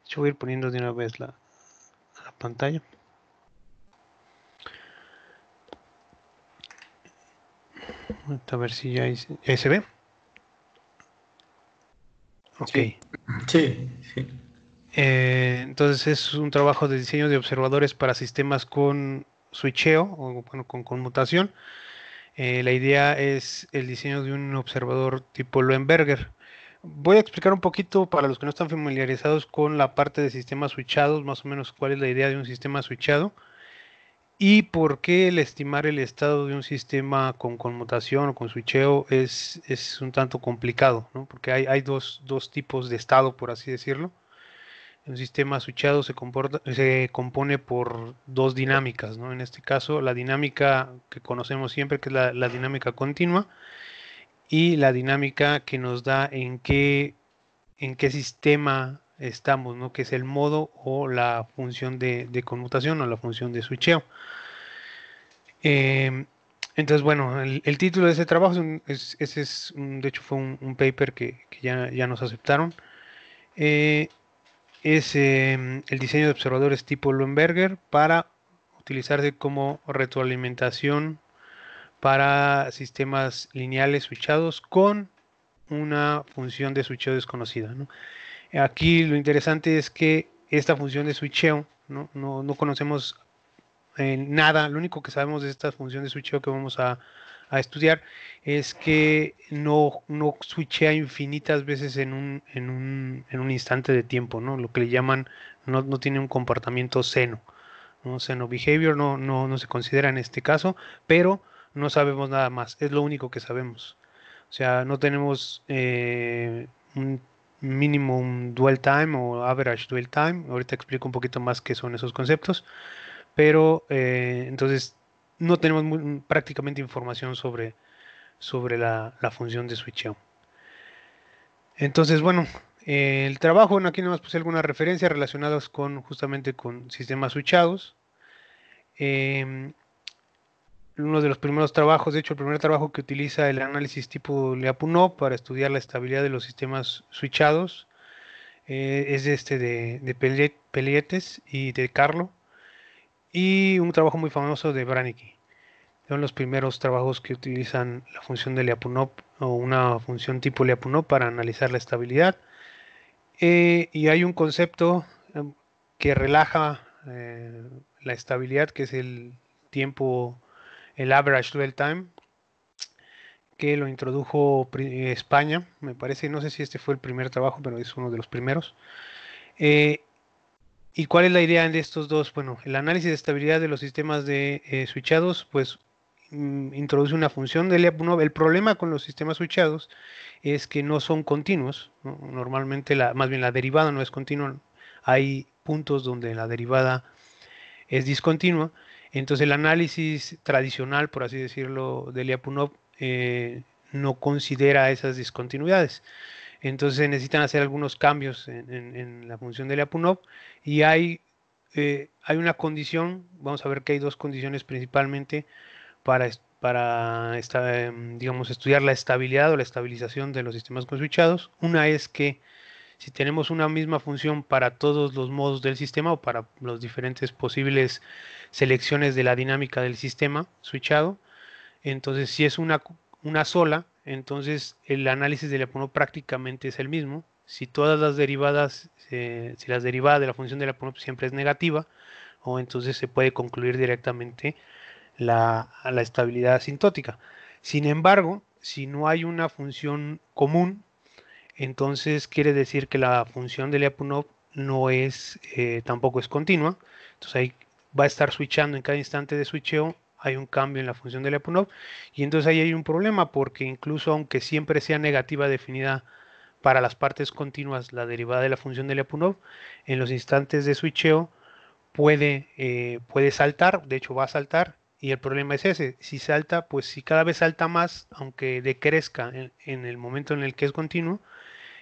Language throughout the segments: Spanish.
Yo voy a ir poniendo de una vez la pantalla. A ver si ya se ve. Ok. Sí, sí, sí. Entonces es un trabajo de diseño de observadores para sistemas con switcheo o bueno, con conmutación. La idea es el diseño de un observador tipo Loenberger. Voy a explicar un poquito para los que no están familiarizados con la parte de sistemas switchados, más o menos cuál es la idea de un sistema switchado y por qué el estimar el estado de un sistema con conmutación o con switcheo es un tanto complicado, ¿no? Porque hay dos tipos de estado, por así decirlo. Un sistema switchado se compone por dos dinámicas, ¿no? En este caso, la dinámica que conocemos siempre, que es la dinámica continua, y la dinámica que nos da en qué sistema estamos, ¿no? Que es el modo o la función de conmutación o la función de switcheo. Eh, entonces, bueno, el título de ese trabajo de hecho fue un paper que ya nos aceptaron. Eh, es el diseño de observadores tipo Loenberger para utilizarse como retroalimentación para sistemas lineales switchados con una función de switcheo desconocida, ¿no? Aquí lo interesante es que esta función de switcheo, no conocemos nada, lo único que sabemos de esta función de switcheo que vamos a estudiar es que no switchea infinitas veces en un instante de tiempo, ¿no? Lo que le llaman, no tiene un comportamiento seno, ¿no? Seno behavior no se considera en este caso, pero no sabemos nada más, es lo único que sabemos. O sea, no tenemos un mínimo un dwell time o average dwell time. Ahorita explico un poquito más qué son esos conceptos, pero entonces no tenemos prácticamente información sobre la función de switcheo. Entonces, bueno, el trabajo, bueno, aquí nomás puse algunas referencias relacionadas justamente con sistemas switchados. Eh, Uno de los primeros trabajos, de hecho, el primer trabajo que utiliza el análisis tipo Lyapunov para estudiar la estabilidad de los sistemas switchados es de Pelietes y de Carlo, y un trabajo muy famoso de Branicki. Son los primeros trabajos que utilizan la función de Lyapunov o una función tipo Lyapunov para analizar la estabilidad. Y hay un concepto que relaja la estabilidad, que es el tiempo, el average dwell time, que lo introdujo España, me parece, no sé si este fue el primer trabajo, pero es uno de los primeros. Eh, ¿Y cuál es la idea de estos dos? Bueno, el análisis de estabilidad de los sistemas de switchados, pues introduce una función de Lyapunov. El problema con los sistemas switchados es que no son continuos, ¿no? Normalmente, más bien la derivada no es continua. Hay puntos donde la derivada es discontinua. Entonces el análisis tradicional, por así decirlo, de Lyapunov no considera esas discontinuidades. Entonces se necesitan hacer algunos cambios en la función de Lyapunov y hay una condición, vamos a ver que hay dos condiciones principalmente para digamos, estudiar la estabilidad o la estabilización de los sistemas con switchados. Una es que si tenemos una misma función para todos los modos del sistema o para las diferentes posibles selecciones de la dinámica del sistema switchado, entonces si es una sola, entonces el análisis de Lyapunov prácticamente es el mismo. Si todas las derivadas, si las derivadas de la función de Lyapunov siempre es negativa, o entonces se puede concluir directamente la estabilidad asintótica. Sin embargo, si no hay una función común, entonces quiere decir que la función de Lyapunov tampoco es continua. Entonces ahí va a estar switchando en cada instante de switcheo, hay un cambio en la función de Lyapunov y entonces ahí hay un problema porque incluso aunque siempre sea negativa definida para las partes continuas la derivada de la función de Lyapunov, en los instantes de switcheo puede saltar, de hecho va a saltar, y el problema es ese, si salta, pues si cada vez salta más, aunque decrezca en el momento en el que es continuo,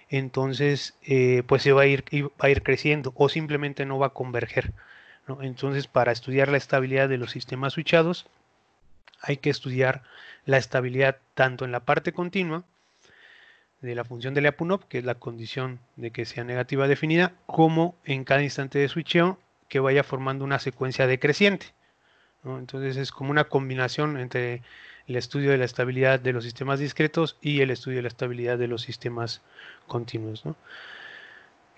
entonces pues va a ir creciendo o simplemente no va a converger, ¿no? Entonces, para estudiar la estabilidad de los sistemas switchados, hay que estudiar la estabilidad tanto en la parte continua de la función de Lyapunov, que es la condición de que sea negativa definida, como en cada instante de switcheo que vaya formando una secuencia decreciente, ¿no? Entonces es como una combinación entre el estudio de la estabilidad de los sistemas discretos y el estudio de la estabilidad de los sistemas continuos, ¿no?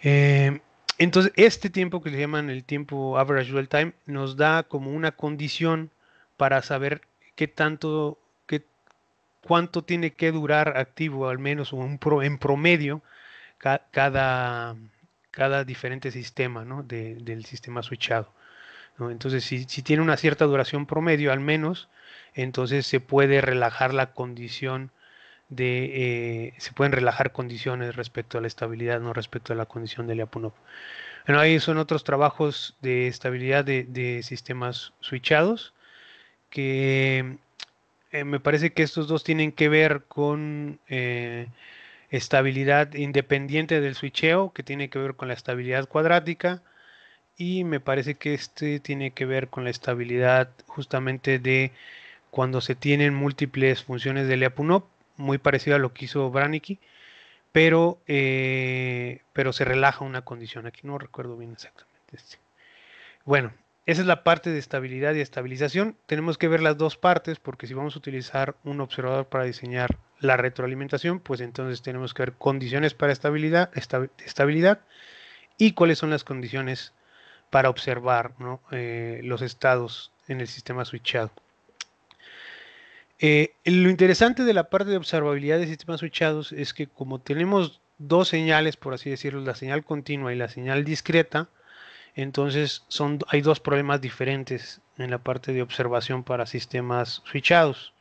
Eh, entonces, este tiempo que le llaman el tiempo average dwell time nos da como una condición para saber qué tanto, cuánto tiene que durar activo, al menos en promedio, cada, cada diferente sistema, ¿no? Del sistema switchado, ¿no? Entonces, si tiene una cierta duración promedio, al menos, entonces se puede relajar la condición se pueden relajar condiciones respecto a la estabilidad, no respecto a la condición de Lyapunov. Bueno, ahí son otros trabajos de estabilidad de sistemas switchados que me parece que estos dos tienen que ver con estabilidad independiente del switcheo, que tiene que ver con la estabilidad cuadrática, y me parece que este tiene que ver con la estabilidad justamente de cuando se tienen múltiples funciones de Lyapunov, muy parecido a lo que hizo Branicki, pero se relaja una condición. Aquí no recuerdo bien exactamente este. Bueno, esa es la parte de estabilidad y estabilización. Tenemos que ver las dos partes porque si vamos a utilizar un observador para diseñar la retroalimentación, pues entonces tenemos que ver condiciones para estabilidad y cuáles son las condiciones para observar, ¿no? Los estados en el sistema switchado. Lo interesante de la parte de observabilidad de sistemas switchados es que como tenemos dos señales, por así decirlo, la señal continua y la señal discreta, entonces hay dos problemas diferentes en la parte de observación para sistemas switchados.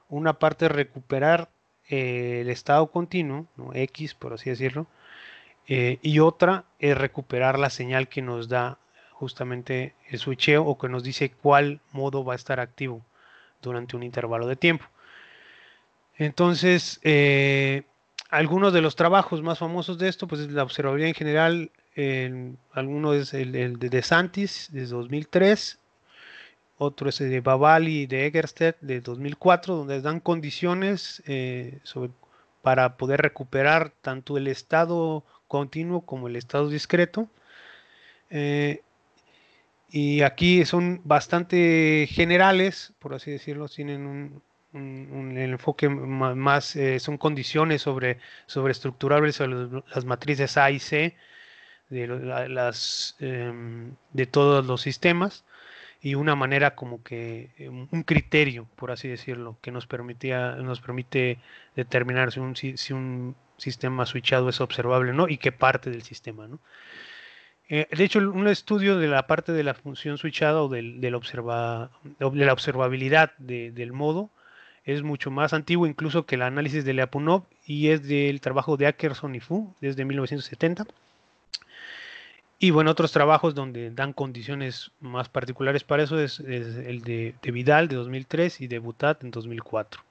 Una parte es recuperar el estado continuo, ¿no? X, por así decirlo, y otra es recuperar la señal que nos da justamente el switcheo o que nos dice cuál modo va a estar activo durante un intervalo de tiempo. Entonces, algunos de los trabajos más famosos de esto, pues es la observabilidad en general, alguno es el de DeSantis de 2003, otro es el de Bavali y de Egerstedt de 2004, donde dan condiciones para poder recuperar tanto el estado continuo como el estado discreto. Eh, y aquí son bastante generales, por así decirlo, tienen un enfoque más, son condiciones sobre estructurables sobre las matrices A y C de todos los sistemas y una manera como que un criterio, por así decirlo, que nos permite determinar si un sistema switchado es observable o no y qué parte del sistema, ¿no? De hecho, un estudio de la parte de la función switchada o de la observabilidad del modo es mucho más antiguo incluso que el análisis de Lyapunov y es del trabajo de Ackerson y Fu desde 1970. Y bueno, otros trabajos donde dan condiciones más particulares para eso es el de Vidal de 2003 y de Butat en 2004.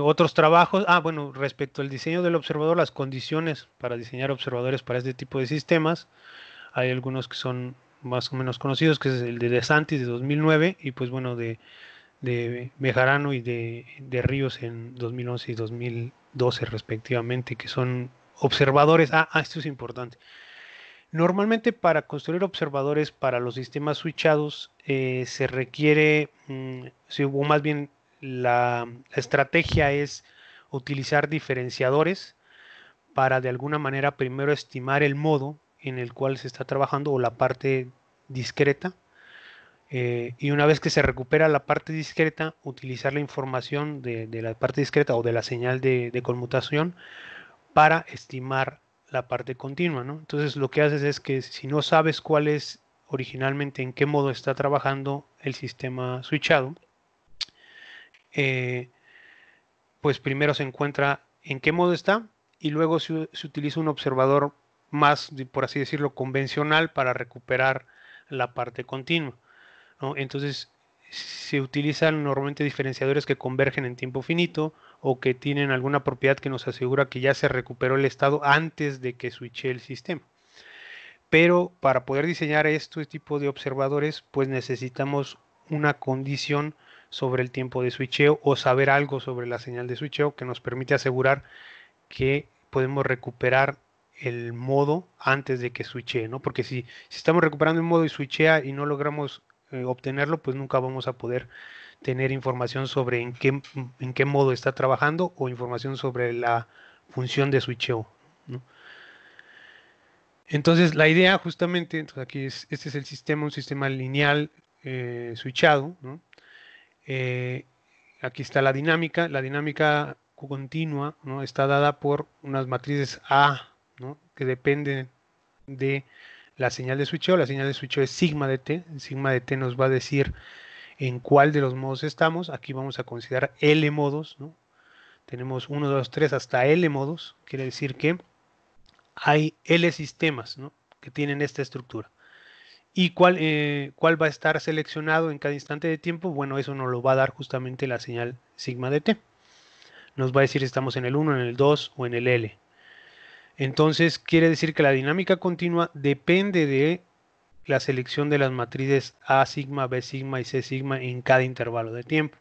Otros trabajos, bueno, respecto al diseño del observador, las condiciones para diseñar observadores para este tipo de sistemas, hay algunos que son más o menos conocidos, que es el de DeSantis de 2009 y pues bueno, de Bejarano y de Ríos en 2011 y 2012 respectivamente, que son observadores. Esto es importante. Normalmente para construir observadores para los sistemas switchados se requiere, o más bien la estrategia es utilizar diferenciadores para de alguna manera primero estimar el modo en el cual se está trabajando o la parte discreta. Y una vez que se recupera la parte discreta, utilizar la información de la parte discreta o de la señal de conmutación para estimar la parte continua, ¿no? Entonces lo que haces es que si no sabes cuál es originalmente en qué modo está trabajando el sistema switchado, eh, pues primero se encuentra en qué modo está y luego se utiliza un observador más, por así decirlo, convencional para recuperar la parte continua, ¿no? Entonces se utilizan normalmente diferenciadores que convergen en tiempo finito o que tienen alguna propiedad que nos asegura que ya se recuperó el estado antes de que switche el sistema. Pero para poder diseñar este tipo de observadores, pues necesitamos una condición sobre el tiempo de switcheo o saber algo sobre la señal de switcheo que nos permite asegurar que podemos recuperar el modo antes de que switchee, ¿no? Porque si estamos recuperando el modo y switchea y no logramos obtenerlo, pues nunca vamos a poder tener información sobre en qué modo está trabajando o información sobre la función de switcheo, ¿no? Entonces, la idea justamente, entonces aquí este es el sistema, un sistema lineal switchado, ¿no? Eh, Aquí está la dinámica continua, ¿no? Está dada por unas matrices A, ¿no? Que dependen de la señal de switcheo. La señal de switcheo es sigma de t. El sigma de t nos va a decir en cuál de los modos estamos. Aquí vamos a considerar L modos, ¿no? Tenemos 1, 2, 3 hasta L modos. Quiere decir que hay L sistemas, ¿no? Que tienen esta estructura. ¿Y cuál va a estar seleccionado en cada instante de tiempo? Bueno, eso nos lo va a dar justamente la señal sigma de t. Nos va a decir si estamos en el 1, en el 2 o en el L. Entonces, quiere decir que la dinámica continua depende de la selección de las matrices A sigma, B sigma y C sigma en cada intervalo de tiempo.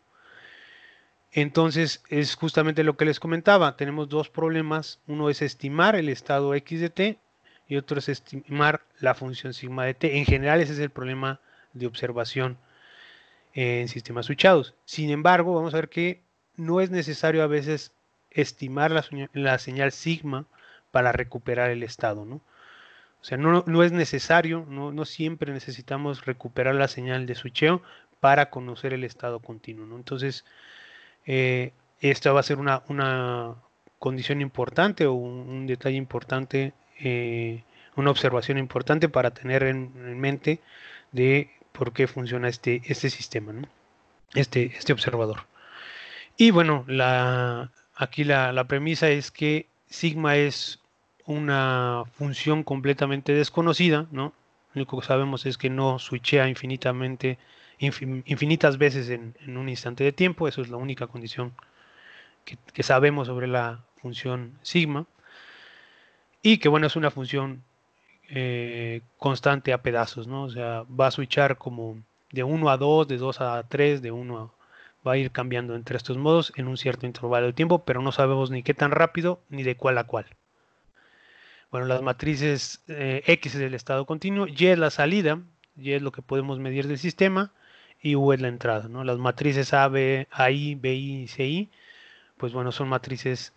Entonces, es justamente lo que les comentaba. Tenemos dos problemas. Uno es estimar el estado X de t y otro es estimar la función sigma de t. En general, ese es el problema de observación en sistemas switchados. Sin embargo, vamos a ver que no es necesario a veces estimar la señal sigma para recuperar el estado, ¿no? O sea, no es necesario, no siempre necesitamos recuperar la señal de switcheo para conocer el estado continuo, ¿no? Entonces, esta va a ser una condición importante o un detalle importante, una observación importante para tener en mente de por qué funciona este sistema, ¿no? Este observador. Y bueno, aquí la premisa es que sigma es una función completamente desconocida, ¿no? Lo único que sabemos es que no switchea infinitas veces en un instante de tiempo. Eso es la única condición que sabemos sobre la función sigma. Y que bueno, es una función constante a pedazos, ¿no? O sea, va a switchar como de 1 a 2, de 2 a 3, de 1 a... Va a ir cambiando entre estos modos en un cierto intervalo de tiempo, pero no sabemos ni qué tan rápido ni de cuál a cuál. Bueno, las matrices X es el estado continuo, Y es la salida, Y es lo que podemos medir del sistema y U es la entrada, ¿no? Las matrices A, B, AI, BI y CI, pues bueno, son matrices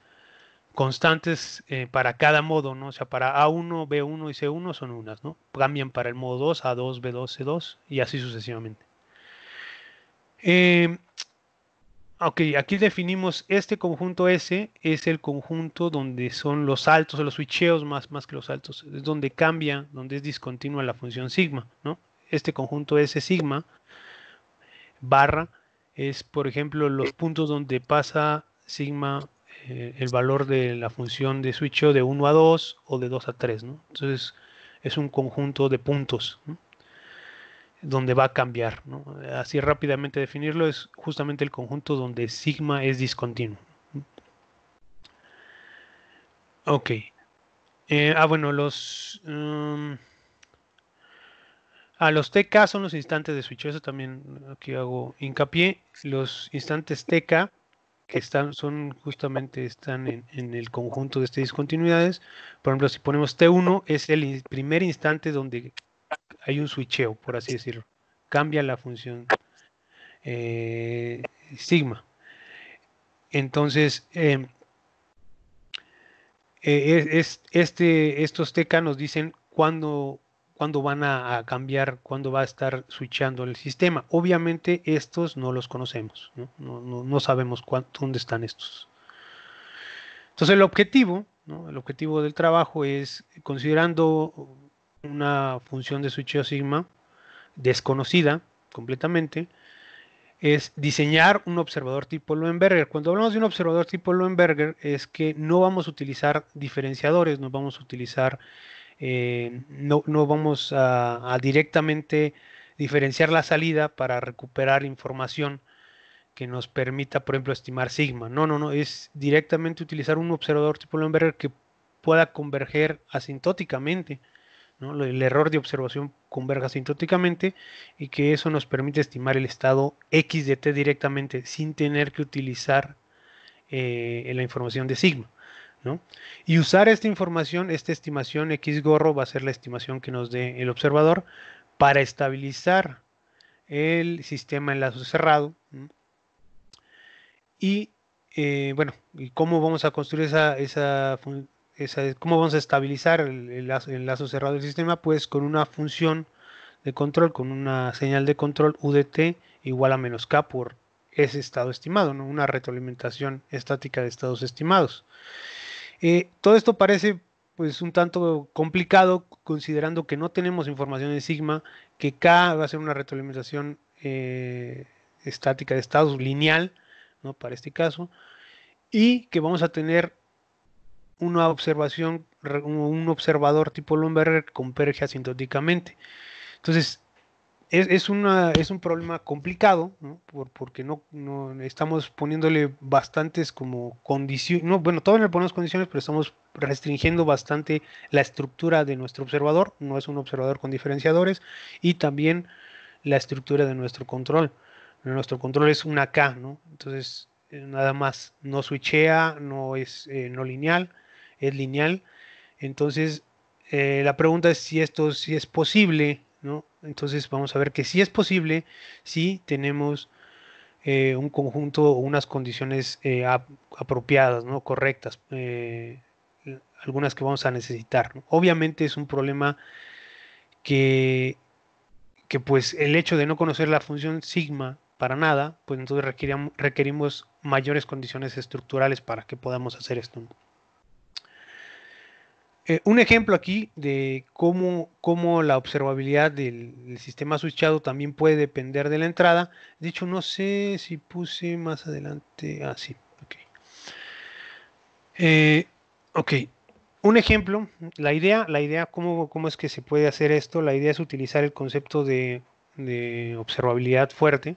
constantes para cada modo, ¿no? O sea, para A1, B1 y C1 son unas, ¿no? Cambian para el modo 2, A2, B2, C2 y así sucesivamente. Eh, ok, aquí definimos este conjunto S, es el conjunto donde son los saltos o los switcheos más que los saltos, es donde cambia, donde es discontinua la función sigma, ¿no? Este conjunto S sigma barra es, por ejemplo, los puntos donde pasa sigma el valor de la función de switcheo de 1 a 2 o de 2 a 3, ¿no? Entonces es un conjunto de puntos, ¿no? Donde va a cambiar, ¿no? Así rápidamente definirlo es justamente el conjunto donde sigma es discontinuo. Ok. Bueno, los TK son los instantes de switcheo, eso también aquí hago hincapié. Los instantes TK que están en el conjunto de estas discontinuidades. Por ejemplo, si ponemos T1 es el primer instante donde hay un switcheo, por así decirlo. Cambia la función sigma. Entonces, estos TK nos dicen cuándo van a cambiar, cuándo va a estar switchando el sistema. Obviamente estos no los conocemos, ¿no? No sabemos dónde están estos. Entonces el objetivo, ¿no? El objetivo del trabajo es, considerando una función de switcheo sigma desconocida completamente, es diseñar un observador tipo Loenberger. Cuando hablamos de un observador tipo Loenberger es que no vamos a utilizar diferenciadores, no vamos a utilizar, no vamos a directamente diferenciar la salida para recuperar información que nos permita, por ejemplo, estimar sigma. No, es directamente utilizar un observador tipo Loenberger que pueda converger asintóticamente ¿no? El error de observación converge asintóticamente y que eso nos permite estimar el estado X de t directamente sin tener que utilizar la información de sigma, ¿no? Y usar esta información, esta estimación X gorro va a ser la estimación que nos dé el observador para estabilizar el sistema en lazo cerrado, ¿no? Y bueno, ¿y cómo vamos a construir cómo vamos a estabilizar el lazo cerrado del sistema? Pues con una función de control, con una señal de control UDT igual a menos K por ese estado estimado, ¿no? Una retroalimentación estática de estados estimados. Todo esto parece pues un tanto complicado considerando que no tenemos información en sigma, que K va a ser una retroalimentación estática de estados lineal, ¿no? Para este caso, y que vamos a tener una observación, un observador tipo Lumberger que converge asintóticamente. Entonces, es un problema complicado, ¿no? Porque no estamos poniéndole bastantes como condiciones, no, bueno, todavía no le ponemos condiciones, pero estamos restringiendo bastante la estructura de nuestro observador, no es un observador con diferenciadores, y también la estructura de nuestro control. Nuestro control es una K, ¿no? Entonces, nada más, no switchea, no es no lineal, es lineal. Entonces, la pregunta es si esto sí es posible, ¿no? Entonces, vamos a ver que sí es posible si tenemos un conjunto o unas condiciones apropiadas, ¿no? Correctas, algunas que vamos a necesitar, ¿no? Obviamente es un problema que pues el hecho de no conocer la función sigma para nada, pues entonces requerimos mayores condiciones estructurales para que podamos hacer esto, ¿no? Un ejemplo aquí de cómo la observabilidad del sistema switchado también puede depender de la entrada. De hecho, no sé si puse más adelante. Ah, sí. Ok. Eh, ok. Un ejemplo, la idea, cómo es que se puede hacer esto. La idea es utilizar el concepto de observabilidad fuerte,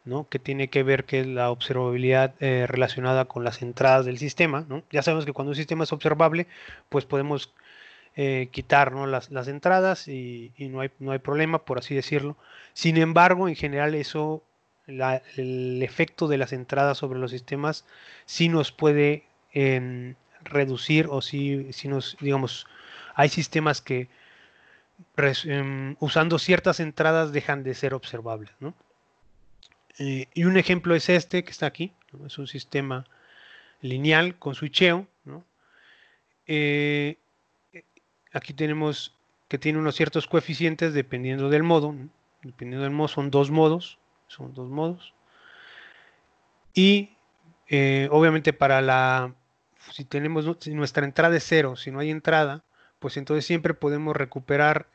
¿no? Que tiene que ver que es la observabilidad relacionada con las entradas del sistema, ¿no? Ya sabemos que cuando un sistema es observable, pues podemos quitar, ¿no? las entradas y no hay problema, por así decirlo. Sin embargo, en general eso, el efecto de las entradas sobre los sistemas sí nos puede reducir o sí nos, digamos, hay sistemas que usando ciertas entradas dejan de ser observables, ¿no? Y un ejemplo es este que está aquí, ¿no? Es un sistema lineal con switcheo, ¿no? Eh, Aquí tenemos que tiene unos ciertos coeficientes dependiendo del modo, ¿no? Dependiendo del modo, son dos modos. Y obviamente si tenemos, si nuestra entrada es cero, si no hay entrada, pues entonces siempre podemos recuperar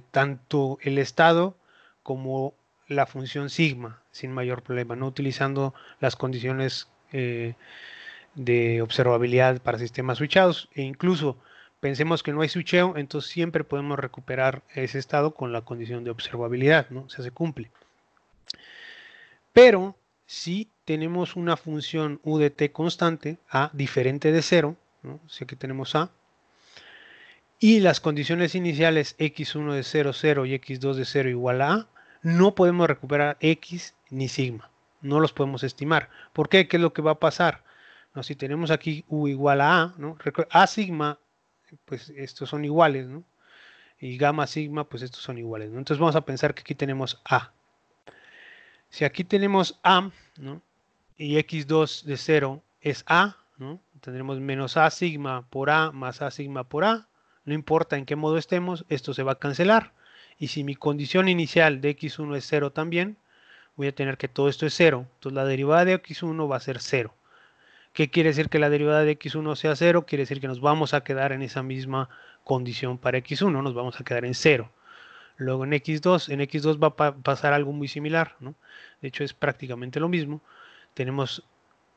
tanto el estado como la función sigma sin mayor problema, no utilizando las condiciones de observabilidad para sistemas switchados e incluso pensemos que no hay switcheo, entonces siempre podemos recuperar ese estado con la condición de observabilidad, ¿no? O sea, se cumple. Pero si tenemos una función UDT constante, A diferente de cero, ¿no? O sea que tenemos A, y las condiciones iniciales x1 de 0, 0 y x2 de 0 igual a A, no podemos recuperar x ni sigma, no los podemos estimar. ¿Por qué? ¿Qué es lo que va a pasar? No, si tenemos aquí u igual a A, ¿no? A sigma, pues estos son iguales, ¿no? Y gamma sigma, pues estos son iguales, ¿no? Entonces vamos a pensar que aquí tenemos A. Si aquí tenemos A, ¿no? Y x2 de 0 es A, ¿no? Tendremos menos A sigma por A más A sigma por A. No importa en qué modo estemos, esto se va a cancelar. Y si mi condición inicial de x1 es 0 también, voy a tener que todo esto es 0. Entonces la derivada de x1 va a ser 0. ¿Qué quiere decir que la derivada de x1 sea 0? Quiere decir que nos vamos a quedar en esa misma condición para x1, nos vamos a quedar en 0. Luego en x2 va a pasar algo muy similar, ¿no? De hecho es prácticamente lo mismo. Tenemos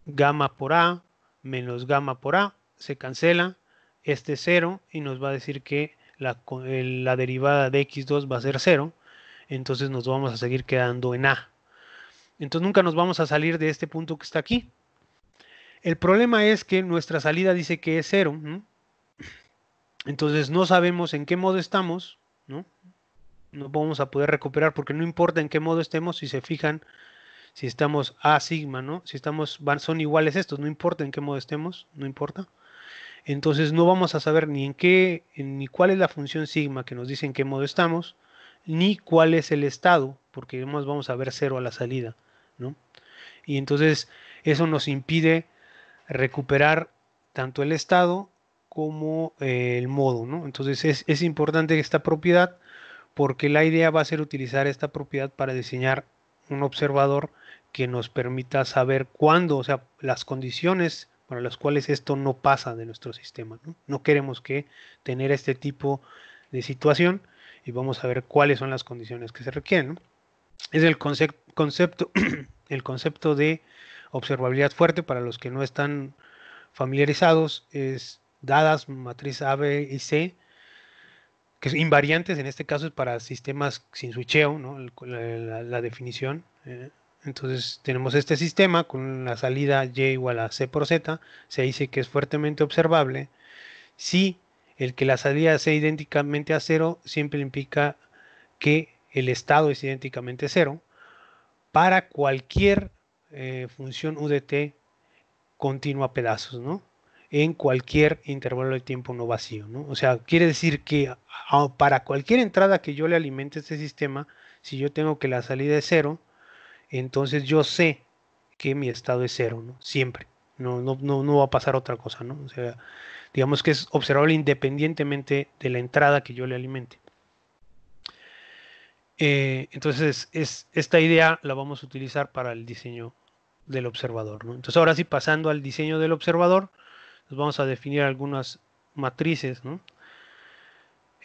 gamma por A menos gamma por A, se cancela, este es 0 y nos va a decir que la derivada de x2 va a ser 0, entonces nos vamos a seguir quedando en A. Entonces nunca nos vamos a salir de este punto que está aquí. El problema es que nuestra salida dice que es 0, ¿no? Entonces no sabemos en qué modo estamos, ¿no? No vamos a poder recuperar porque no importa en qué modo estemos, si se fijan, si estamos a sigma, ¿no? Si estamos, son iguales estos, no importa en qué modo estemos, no importa. Entonces no vamos a saber ni en qué, ni cuál es la función sigma que nos dice en qué modo estamos, ni cuál es el estado, porque vamos a ver cero a la salida, ¿no? Y entonces eso nos impide recuperar tanto el estado como el modo, ¿no? Entonces es importante esta propiedad porque la idea va a ser utilizar esta propiedad para diseñar un observador que nos permita saber cuándo, o sea, las condiciones para las cuales esto no pasa de nuestro sistema, ¿no? No queremos que tener este tipo de situación y vamos a ver cuáles son las condiciones que se requieren, ¿no? Es el concepto, el concepto de observabilidad fuerte para los que no están familiarizados, es dadas matriz A, B y C, que es invariantes, en este caso es para sistemas sin switcheo, ¿no? La definición. Entonces tenemos este sistema con la salida Y igual a C por Z, se dice que es fuertemente observable. Si el que la salida sea idénticamente a cero, siempre implica que el estado es idénticamente cero para cualquier función UDT continua a pedazos, ¿no? En cualquier intervalo de tiempo no vacío, ¿no? O sea, quiere decir que para cualquier entrada que yo le alimente a este sistema, si yo tengo que la salida es cero, entonces yo sé que mi estado es cero, ¿no? Siempre. No va a pasar otra cosa, ¿no? O sea, digamos que es observable independientemente de la entrada que yo le alimente. Entonces, esta idea la vamos a utilizar para el diseño del observador, ¿no? Entonces, ahora sí, pasando al diseño del observador, nos vamos a definir algunas matrices, ¿no?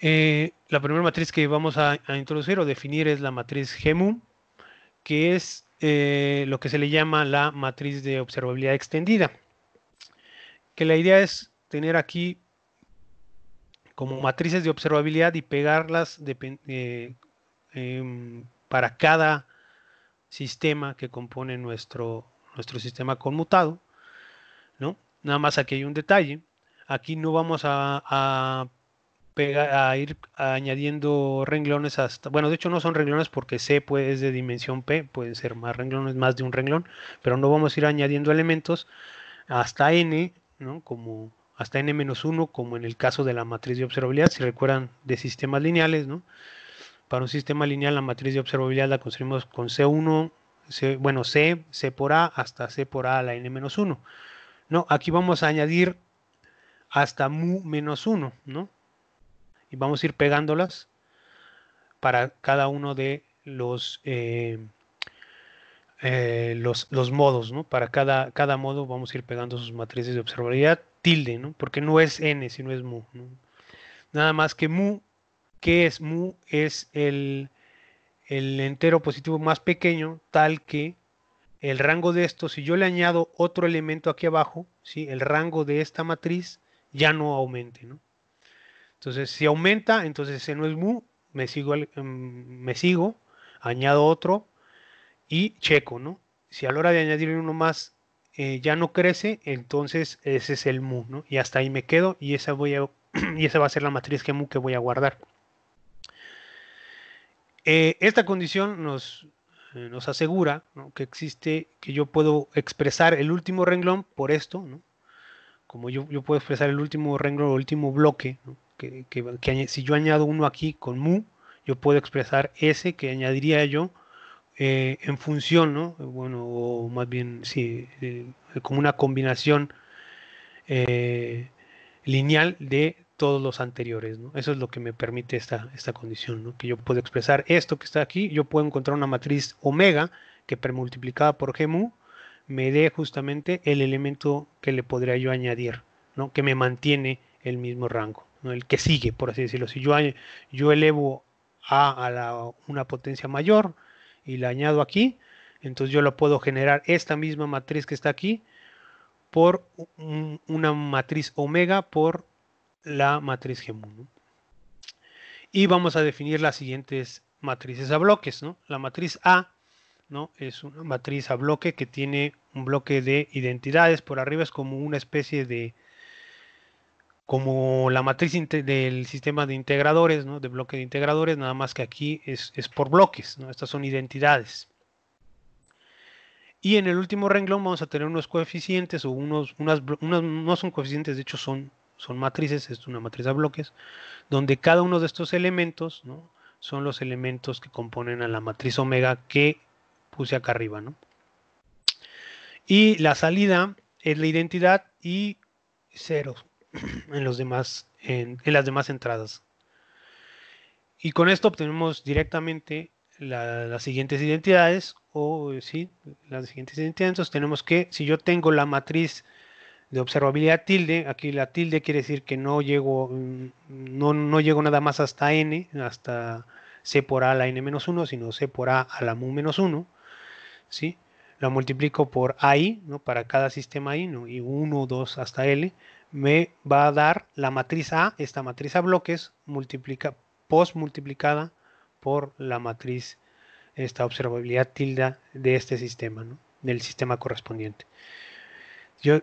La primera matriz que vamos a introducir o definir es la matriz GMU, que es lo que se le llama la matriz de observabilidad extendida. Que la idea es tener aquí como matrices de observabilidad y pegarlas para cada sistema que compone nuestro sistema conmutado, ¿no? Nada más aquí hay un detalle. Aquí no vamos a ir añadiendo renglones hasta, bueno, de hecho no son renglones porque C es de dimensión P, pueden ser más renglones, más de un renglón, pero no vamos a ir añadiendo elementos hasta N, ¿no? Como hasta N-1, como en el caso de la matriz de observabilidad, si recuerdan de sistemas lineales, ¿no? Para un sistema lineal la matriz de observabilidad la construimos con C1, bueno, C por A hasta C por A a la N-1. No, aquí vamos a añadir hasta mu-1, ¿no? Y vamos a ir pegándolas para cada uno de los modos, ¿no? Para cada modo vamos a ir pegando sus matrices de observabilidad, tilde, ¿no? Porque no es n, sino es mu, ¿no? Nada más que mu, ¿qué es mu? Es el entero positivo más pequeño, tal que el rango de esto, si yo le añado otro elemento aquí abajo, ¿sí? El rango de esta matriz ya no aumente, ¿no? Entonces, si aumenta, entonces ese no es mu, me sigo, añado otro y checo, ¿no? Si a la hora de añadir uno más ya no crece, entonces ese es el mu, ¿no? Y hasta ahí me quedo y esa y esa va a ser la matriz que mu que voy a guardar. Esta condición nos asegura, ¿no? Que existe, que yo puedo expresar el último renglón por esto, ¿no? Como yo puedo expresar el último renglón o el último bloque, ¿no? Si yo añado uno aquí con mu, yo puedo expresar ese que añadiría yo en función, ¿no? Bueno, o más bien, sí, como una combinación eh, lineal de todos los anteriores, ¿no? Eso es lo que me permite esta condición, ¿no? Que yo puedo expresar esto que está aquí, yo puedo encontrar una matriz omega que premultiplicada por gmu me dé justamente el elemento que le podría yo añadir, ¿no? Que me mantiene el mismo rango, ¿no? El que sigue, por así decirlo. Si yo elevo una potencia mayor y la añado aquí, entonces yo lo puedo generar esta misma matriz que está aquí por una matriz omega por la matriz GEMU, ¿no? Y vamos a definir las siguientes matrices a bloques, ¿no? La matriz A, ¿no? Es una matriz a bloque que tiene un bloque de identidades. Por arriba es como una especie de como la matriz del sistema de integradores, ¿no? De bloque de integradores, nada más que aquí es por bloques, ¿no? Estas son identidades. Y en el último renglón vamos a tener unos coeficientes o no son coeficientes, de hecho son matrices, es una matriz a bloques, donde cada uno de estos elementos, ¿no? Son los elementos que componen a la matriz omega que puse acá arriba, ¿no? Y la salida es la identidad y ceros en las demás entradas. Y con esto obtenemos directamente las siguientes identidades, o sí, las siguientes identidades. Entonces tenemos que, si yo tengo la matriz de observabilidad tilde, aquí la tilde quiere decir que no llego, no llego nada más hasta n, hasta c por a a la n-1, sino c por a la mu-1, ¿sí? La multiplico por AI, ¿no? Para cada sistema I, ¿no? Y 1, 2 hasta L, me va a dar la matriz A, esta matriz a bloques, post multiplicada por la matriz, esta observabilidad tilde de este sistema, ¿no? Del sistema correspondiente. Yo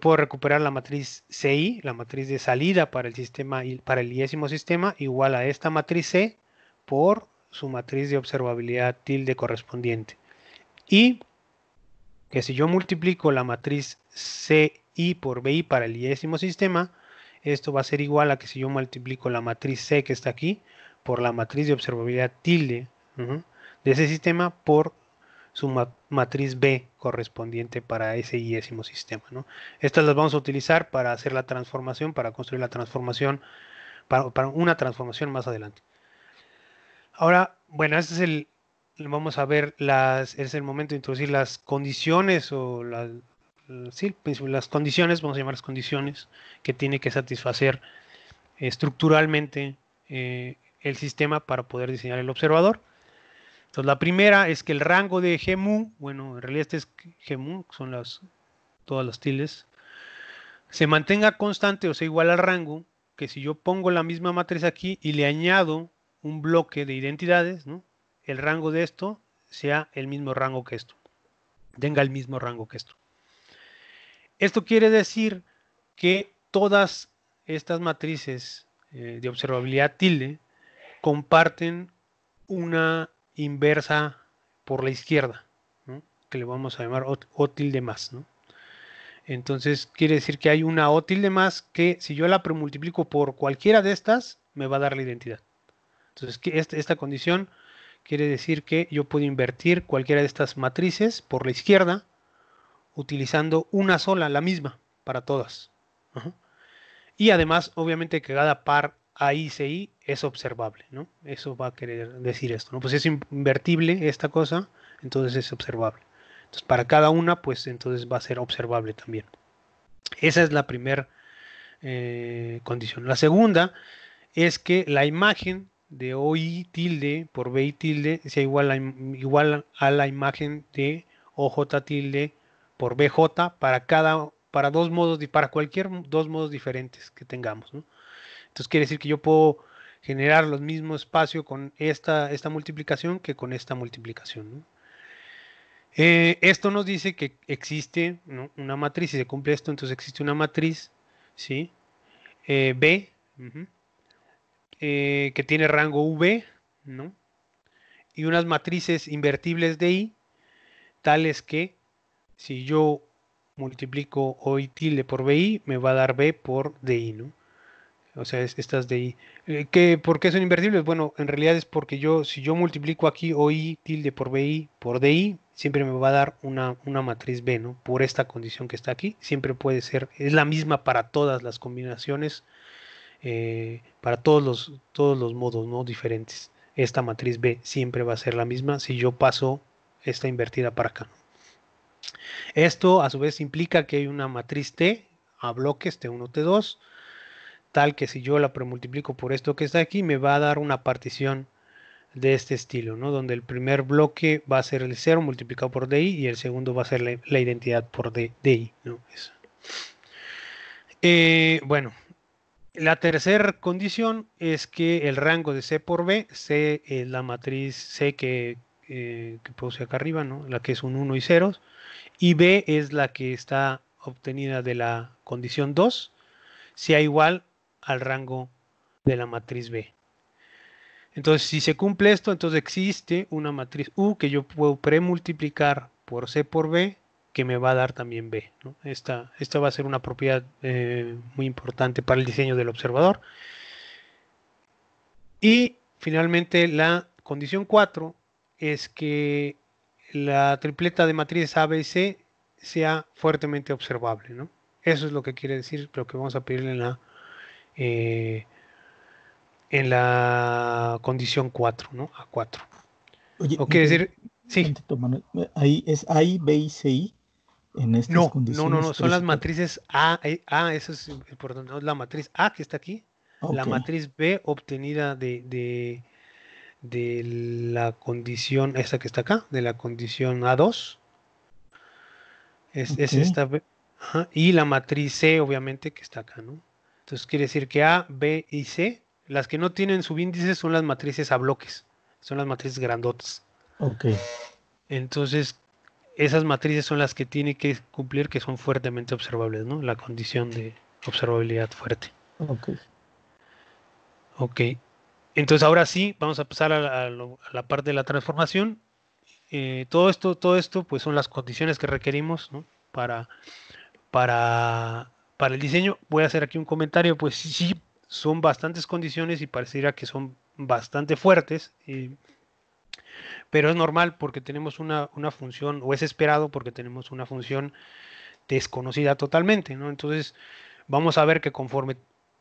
puedo recuperar la matriz CI, la matriz de salida para el sistema, para el iésimo sistema, igual a esta matriz C por su matriz de observabilidad tilde correspondiente. Y que si yo multiplico la matriz CI por BI para el iésimo sistema, esto va a ser igual a que si yo multiplico la matriz C que está aquí por la matriz de observabilidad tilde de ese sistema por su matriz B correspondiente para ese iésimo sistema, ¿no? Estas las vamos a utilizar para hacer la transformación, para construir la transformación, para una transformación más adelante. Ahora, bueno, vamos a ver es el momento de introducir las condiciones o sí, pues, las condiciones, vamos a llamar las condiciones que tiene que satisfacer estructuralmente el sistema para poder diseñar el observador. Entonces, la primera es que el rango de GMU, bueno, en realidad este es GMU, son todas las tildes, se mantenga constante o sea igual al rango, que si yo pongo la misma matriz aquí y le añado un bloque de identidades, ¿no? El rango de esto sea el mismo rango que esto, tenga el mismo rango que esto. Esto quiere decir que todas estas matrices de observabilidad tilde comparten una inversa por la izquierda, ¿no? Que le vamos a llamar o tilde más, ¿no? Entonces quiere decir que hay una o tilde más que si yo la premultiplico por cualquiera de estas, me va a dar la identidad. Entonces esta condición quiere decir que yo puedo invertir cualquiera de estas matrices por la izquierda utilizando una sola, la misma, para todas. Ajá. Y además, obviamente que cada par AICI es observable, ¿no? Eso va a querer decir esto, ¿no? Pues es invertible esta cosa, entonces es observable. Entonces, para cada una, pues entonces va a ser observable también. Esa es la primera condición. La segunda es que la imagen de OI tilde por BI tilde sea igual a la imagen de OJ tilde por BJ para para cualquier dos modos diferentes que tengamos, ¿no? Entonces quiere decir que yo puedo generar los mismos espacio con esta multiplicación que con esta multiplicación, ¿no? Esto nos dice que existe, ¿no? Una matriz, si se cumple esto, entonces existe una matriz, ¿sí? B, que tiene rango V, ¿no? Y unas matrices invertibles de I, tales que si yo multiplico OI tilde por BI, me va a dar B por DI, ¿no? O sea, estas de I. ¿Por qué son invertibles? Bueno, en realidad es porque si yo multiplico aquí OI tilde por BI por DI, siempre me va a dar una matriz B, ¿no? Por esta condición que está aquí. Siempre puede ser, es la misma para todas las combinaciones, para todos los modos, ¿no? Diferentes. Esta matriz B siempre va a ser la misma si yo paso esta invertida para acá. Esto a su vez implica que hay una matriz T a bloques T1, T2, tal que si yo la premultiplico por esto que está aquí, me va a dar una partición de este estilo, ¿no? Donde el primer bloque va a ser el 0 multiplicado por DI y el segundo va a ser la identidad por DI, ¿no? Bueno, la tercera condición es que el rango de C por B, C es la matriz C que puse acá arriba, ¿no? La que es un 1 y ceros, y B es la que está obtenida de la condición 2, sea igual al rango de la matriz B. Entonces, si se cumple esto, entonces existe una matriz U que yo puedo premultiplicar por C por B, que me va a dar también B, ¿no? Esta va a ser una propiedad muy importante para el diseño del observador. Y finalmente la condición 4 es que la tripleta de matrices A, B y C sea fuertemente observable, ¿no? Eso es lo que quiere decir lo que vamos a pedirle eh, en la condición 4, ¿no? A4. Oye, O quiere Miguel, decir, sí, tantito, Manuel. Ahí es A, I, B y C, I en estas no, condiciones son 3 las y 4. matrices A, eso es importante, ¿no? La matriz A que está aquí, la Ok, matriz B obtenida de la condición, esta que está acá, de la condición A2, ok, es esta B, ajá, y la matriz C, obviamente, que está acá, ¿no? Entonces quiere decir que A, B y C, las que no tienen subíndices son las matrices a bloques, son las matrices grandotas. ok, Entonces, esas matrices son las que tiene que cumplir, que son fuertemente observables, ¿no? La condición de observabilidad fuerte. ok. Ok. Entonces, ahora sí, vamos a pasar a la parte de la transformación. Todo esto, pues son las condiciones que requerimos, ¿no? Para, para el diseño. Voy a hacer aquí un comentario, pues sí, sí, son bastantes condiciones y pareciera que son bastante fuertes, pero es normal porque tenemos una función, o es esperado porque tenemos una función desconocida totalmente, ¿no? Entonces, vamos a ver que conforme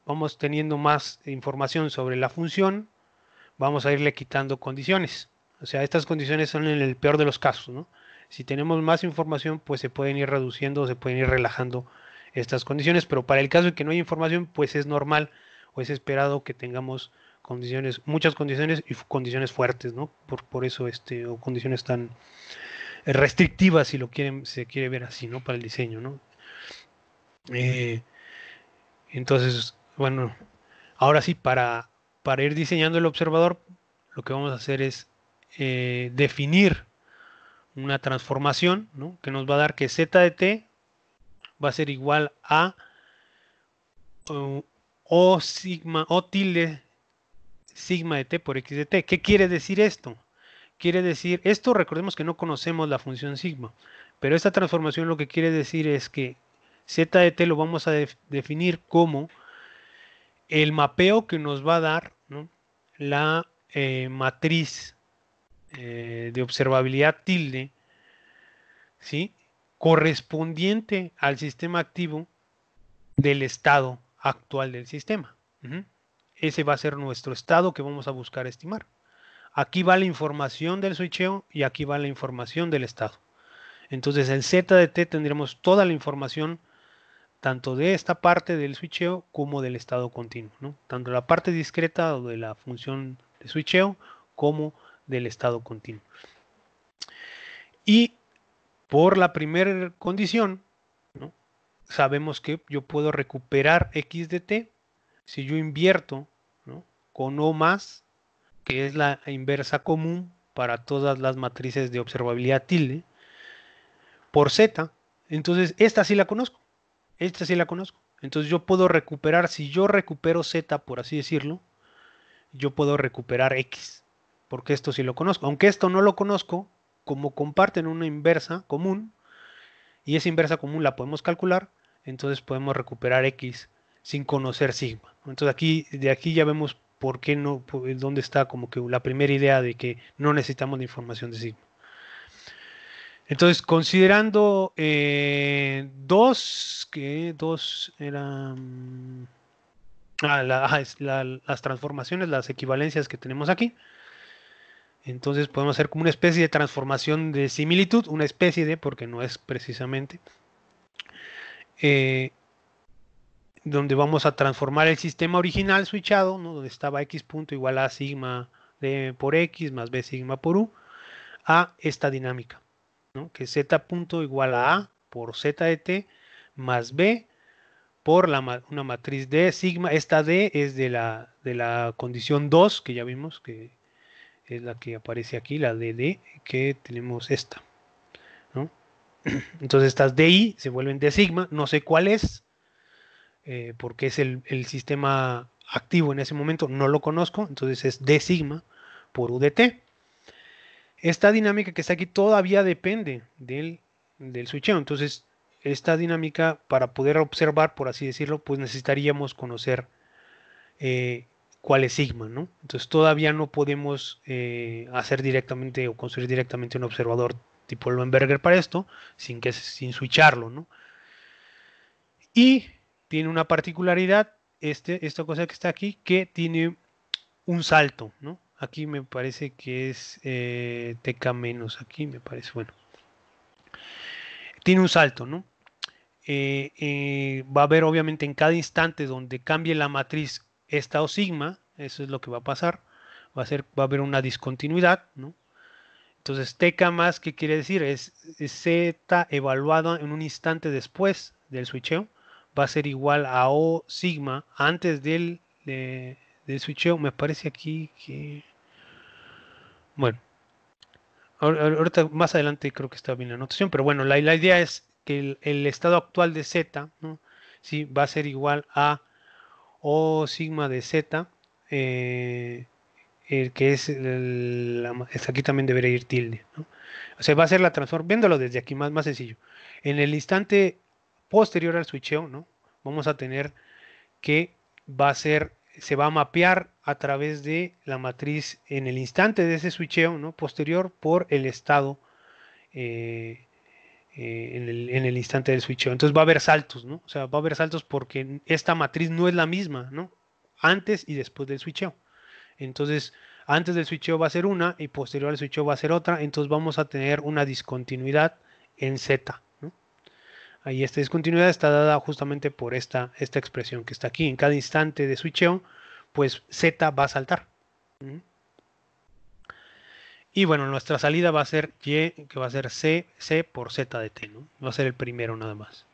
vamos teniendo más información sobre la función, vamos a irle quitando condiciones. O sea, estas condiciones son en el peor de los casos, ¿no? Si tenemos más información, pues se pueden ir reduciendo, se pueden ir relajando estas condiciones, pero para el caso de que no hay información, pues es normal o es esperado que tengamos condiciones, muchas condiciones y condiciones fuertes, ¿no? Por eso, o condiciones tan restrictivas, si lo quieren, se quiere ver así, ¿no? Para el diseño, ¿no? Eh, entonces, bueno, ahora sí, para ir diseñando el observador, lo que vamos a hacer es definir una transformación, ¿no? Que nos va a dar que z de t va a ser igual a o sigma o tilde sigma de t por x de t. ¿Qué quiere decir esto? Quiere decir, esto recordemos que no conocemos la función sigma, pero esta transformación lo que quiere decir es que z de t lo vamos a definir como el mapeo que nos va a dar, ¿no? La matriz de observabilidad tilde, ¿sí? Correspondiente al sistema activo del estado actual del sistema. Ese va a ser nuestro estado que vamos a buscar estimar. Aquí va la información del switcheo y aquí va la información del estado. Entonces en Z de T tendremos toda la información tanto de esta parte del switcheo como del estado continuo, ¿no? Tanto la parte discreta o de la función de switcheo como del estado continuo. Y por la primera condición, ¿no? Sabemos que yo puedo recuperar x de t si yo invierto, ¿no? Con O más, que es la inversa común para todas las matrices de observabilidad tilde, por z. Entonces, esta sí la conozco. Esta sí la conozco. Entonces yo puedo recuperar, si yo recupero z, por así decirlo, yo puedo recuperar x, porque esto sí lo conozco. Aunque esto no lo conozco, como comparten una inversa común, y esa inversa común la podemos calcular, entonces podemos recuperar x sin conocer sigma. Entonces de aquí ya vemos por qué no, dónde está como que la primera idea de que no necesitamos de información de sigma. Entonces, considerando dos eran las transformaciones, las equivalencias que tenemos aquí. Entonces podemos hacer como una especie de transformación de similitud, una especie de, porque no es precisamente, eh, donde vamos a transformar el sistema original switchado, ¿no? Donde estaba x punto igual a sigma d por x más b sigma por u, a esta dinámica, ¿no? Que z punto igual a por z de t más b por una matriz D sigma. Esta D es de la condición 2 que ya vimos, que es la que aparece aquí, la DD, que tenemos esta, ¿no? Entonces estas DI se vuelven D sigma, no sé cuál es, porque es el sistema activo en ese momento, no lo conozco, entonces es D sigma por U de T. Esta dinámica que está aquí todavía depende del switcheo, entonces esta dinámica para poder observar, por así decirlo, pues necesitaríamos conocer cuál es sigma, ¿no? Entonces todavía no podemos hacer directamente o construir directamente un observador tipo Loenberger para esto, sin switcharlo, ¿no? Y tiene una particularidad, esta cosa que está aquí, que tiene un salto, ¿no? Aquí me parece que es TK menos, aquí me parece, bueno, tiene un salto, ¿no? Va a haber obviamente en cada instante donde cambie la matriz esta o sigma, eso es lo que va a pasar, va a haber una discontinuidad, ¿no? Entonces TK más, ¿qué quiere decir? Es Z evaluado en un instante después del switcheo, va a ser igual a O sigma antes del switcheo, me parece aquí que, bueno, ahorita más adelante creo que está bien la notación, pero bueno, la idea es que el estado actual de Z, ¿no? Sí, va a ser igual a O sigma de Z, el que es, aquí también debería ir tilde, ¿no? O sea, va a ser la transformación, viéndolo desde aquí, más sencillo. En el instante posterior al switcheo, ¿no? Vamos a tener que se va a mapear a través de la matriz en el instante de ese switcheo, ¿no? Posterior por el estado eh, en el instante del switcheo. Entonces va a haber saltos, ¿no? O sea, va a haber saltos porque esta matriz no es la misma, ¿no? Antes y después del switcheo. Entonces, antes del switcheo va a ser una y posterior al switcheo va a ser otra. Entonces vamos a tener una discontinuidad en Z, ¿no? Ahí esta discontinuidad está dada justamente por esta expresión que está aquí. En cada instante de switcheo, pues Z va a saltar. ¿Mm? Y bueno, nuestra salida va a ser Y, que va a ser C por Z de T, ¿no? Va a ser el primero nada más.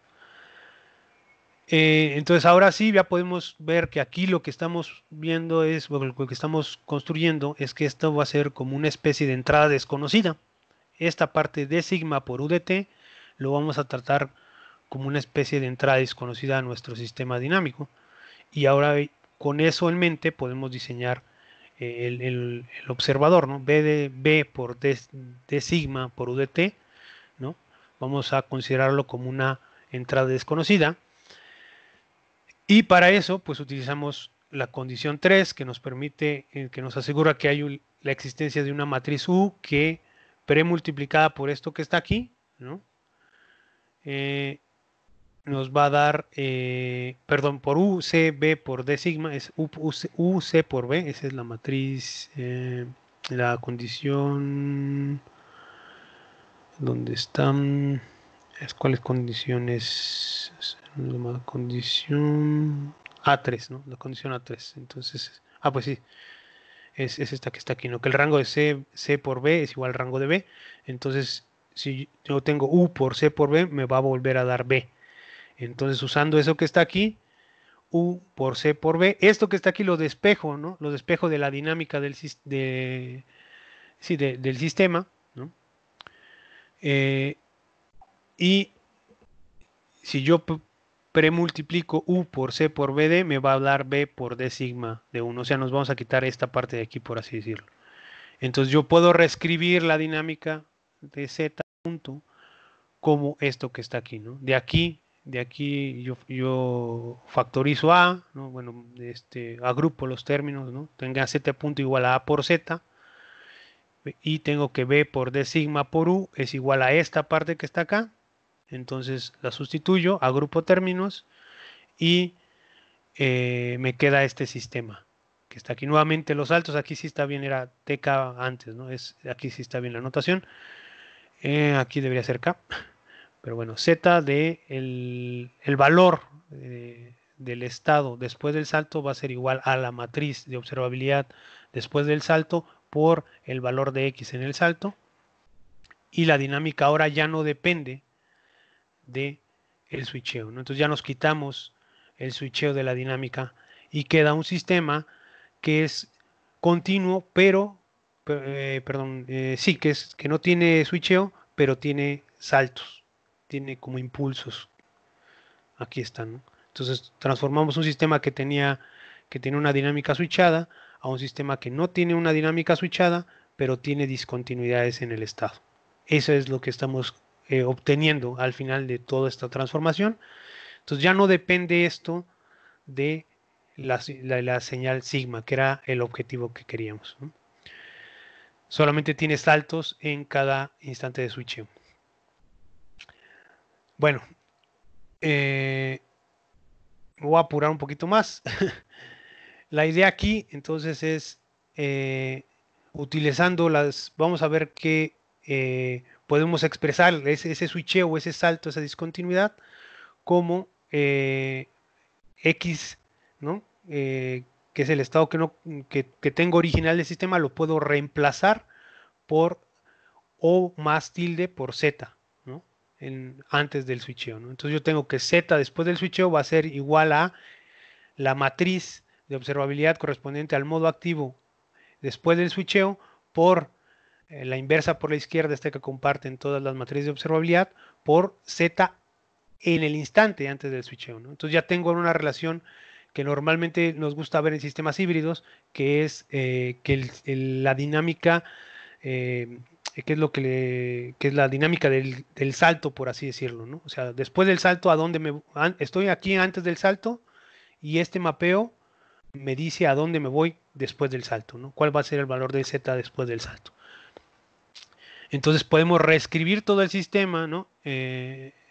Entonces ahora sí ya podemos ver que aquí lo que estamos viendo es, bueno, lo que estamos construyendo es que esto va a ser como una especie de entrada desconocida. Esta parte de sigma por U de T lo vamos a tratar como una especie de entrada desconocida a nuestro sistema dinámico. Y ahora con eso en mente podemos diseñar el observador, ¿no? B por D sigma por U de T, ¿no? Vamos a considerarlo como una entrada desconocida. Y para eso, pues utilizamos la condición 3 que nos permite, que nos asegura que hay la existencia de una matriz U que premultiplicada por esto que está aquí, ¿no? Nos va a dar, perdón, por U, C, B por D sigma, es U, C por B, esa es la matriz, la condición, donde están, ¿cuáles condiciones? La condición A3, ¿no? La condición A3, entonces, pues sí, es esta que está aquí, ¿no? Que el rango de C por B es igual al rango de B, entonces, si yo tengo U por C por B, me va a volver a dar B. Entonces, usando eso que está aquí, U por C por B, esto que está aquí lo despejo, ¿no? Lo despejo de la dinámica del sistema, ¿no? Y si yo premultiplico U por C por BD, me va a dar B por D sigma de 1. O sea, nos vamos a quitar esta parte de aquí, por así decirlo. Entonces, yo puedo reescribir la dinámica de Z punto como esto que está aquí, ¿no? De aquí yo factorizo A, ¿no? Bueno, agrupo los términos, ¿no? Tenga Z punto igual a por Z y tengo que B por D sigma por U es igual a esta parte que está acá. Entonces la sustituyo, agrupo términos y me queda este sistema que está aquí. Nuevamente los saltos, aquí sí está bien, era TK antes, ¿no? Aquí sí está bien la notación. Aquí debería ser K. Pero bueno, Z de el valor del estado después del salto va a ser igual a la matriz de observabilidad después del salto por el valor de X en el salto. Y la dinámica ahora ya no depende de el switcheo, ¿no? Entonces ya nos quitamos el switcheo de la dinámica y queda un sistema que es continuo, perdón, sí, que no tiene switcheo, pero tiene saltos, tiene como impulsos. Aquí están, ¿no? Entonces transformamos un sistema que tiene una dinámica switchada a un sistema que no tiene una dinámica switchada, pero tiene discontinuidades en el estado. Eso es lo que estamos obteniendo al final de toda esta transformación. Entonces ya no depende esto de la señal sigma, que era el objetivo que queríamos, ¿no? Solamente tiene saltos en cada instante de switcheo. Bueno, voy a apurar un poquito más. La idea aquí entonces es utilizando vamos a ver que podemos expresar ese switcheo o ese salto, esa discontinuidad como X, ¿no? Que es el estado que tengo original del sistema, lo puedo reemplazar por O más tilde por Z, ¿no? Antes del switcheo, ¿no? Entonces yo tengo que Z después del switcheo va a ser igual a la matriz de observabilidad correspondiente al modo activo después del switcheo por la inversa por la izquierda, esta que comparten todas las matrices de observabilidad, por Z en el instante antes del switcheo, ¿no? Entonces ya tengo una relación que normalmente nos gusta ver en sistemas híbridos, que es que la dinámica, que es lo que es la dinámica del salto, por así decirlo, ¿no? O sea, después del salto, estoy aquí antes del salto y este mapeo me dice a dónde me voy después del salto, ¿no? ¿Cuál va a ser el valor de Z después del salto? Entonces podemos reescribir todo el sistema, ¿no?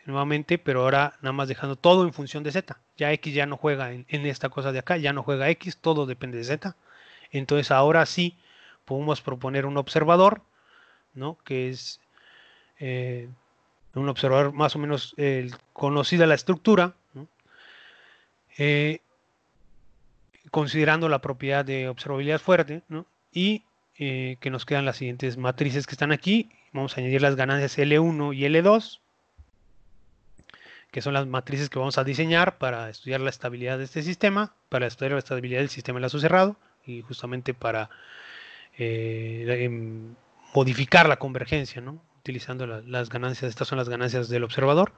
Nuevamente, pero ahora nada más dejando todo en función de Z. Ya X ya no juega en esta cosa de acá, ya no juega X, todo depende de Z. Entonces ahora sí podemos proponer un observador, ¿no? Que es un observador más o menos conocida la estructura, ¿no? Considerando la propiedad de observabilidad fuerte, ¿no? Y que nos quedan las siguientes matrices que están aquí. Vamos a añadir las ganancias L1 y L2, que son las matrices que vamos a diseñar para estudiar la estabilidad de este sistema, para estudiar la estabilidad del sistema de lazo cerrado y justamente para modificar la convergencia, ¿no? Utilizando las ganancias. Estas son las ganancias del observador.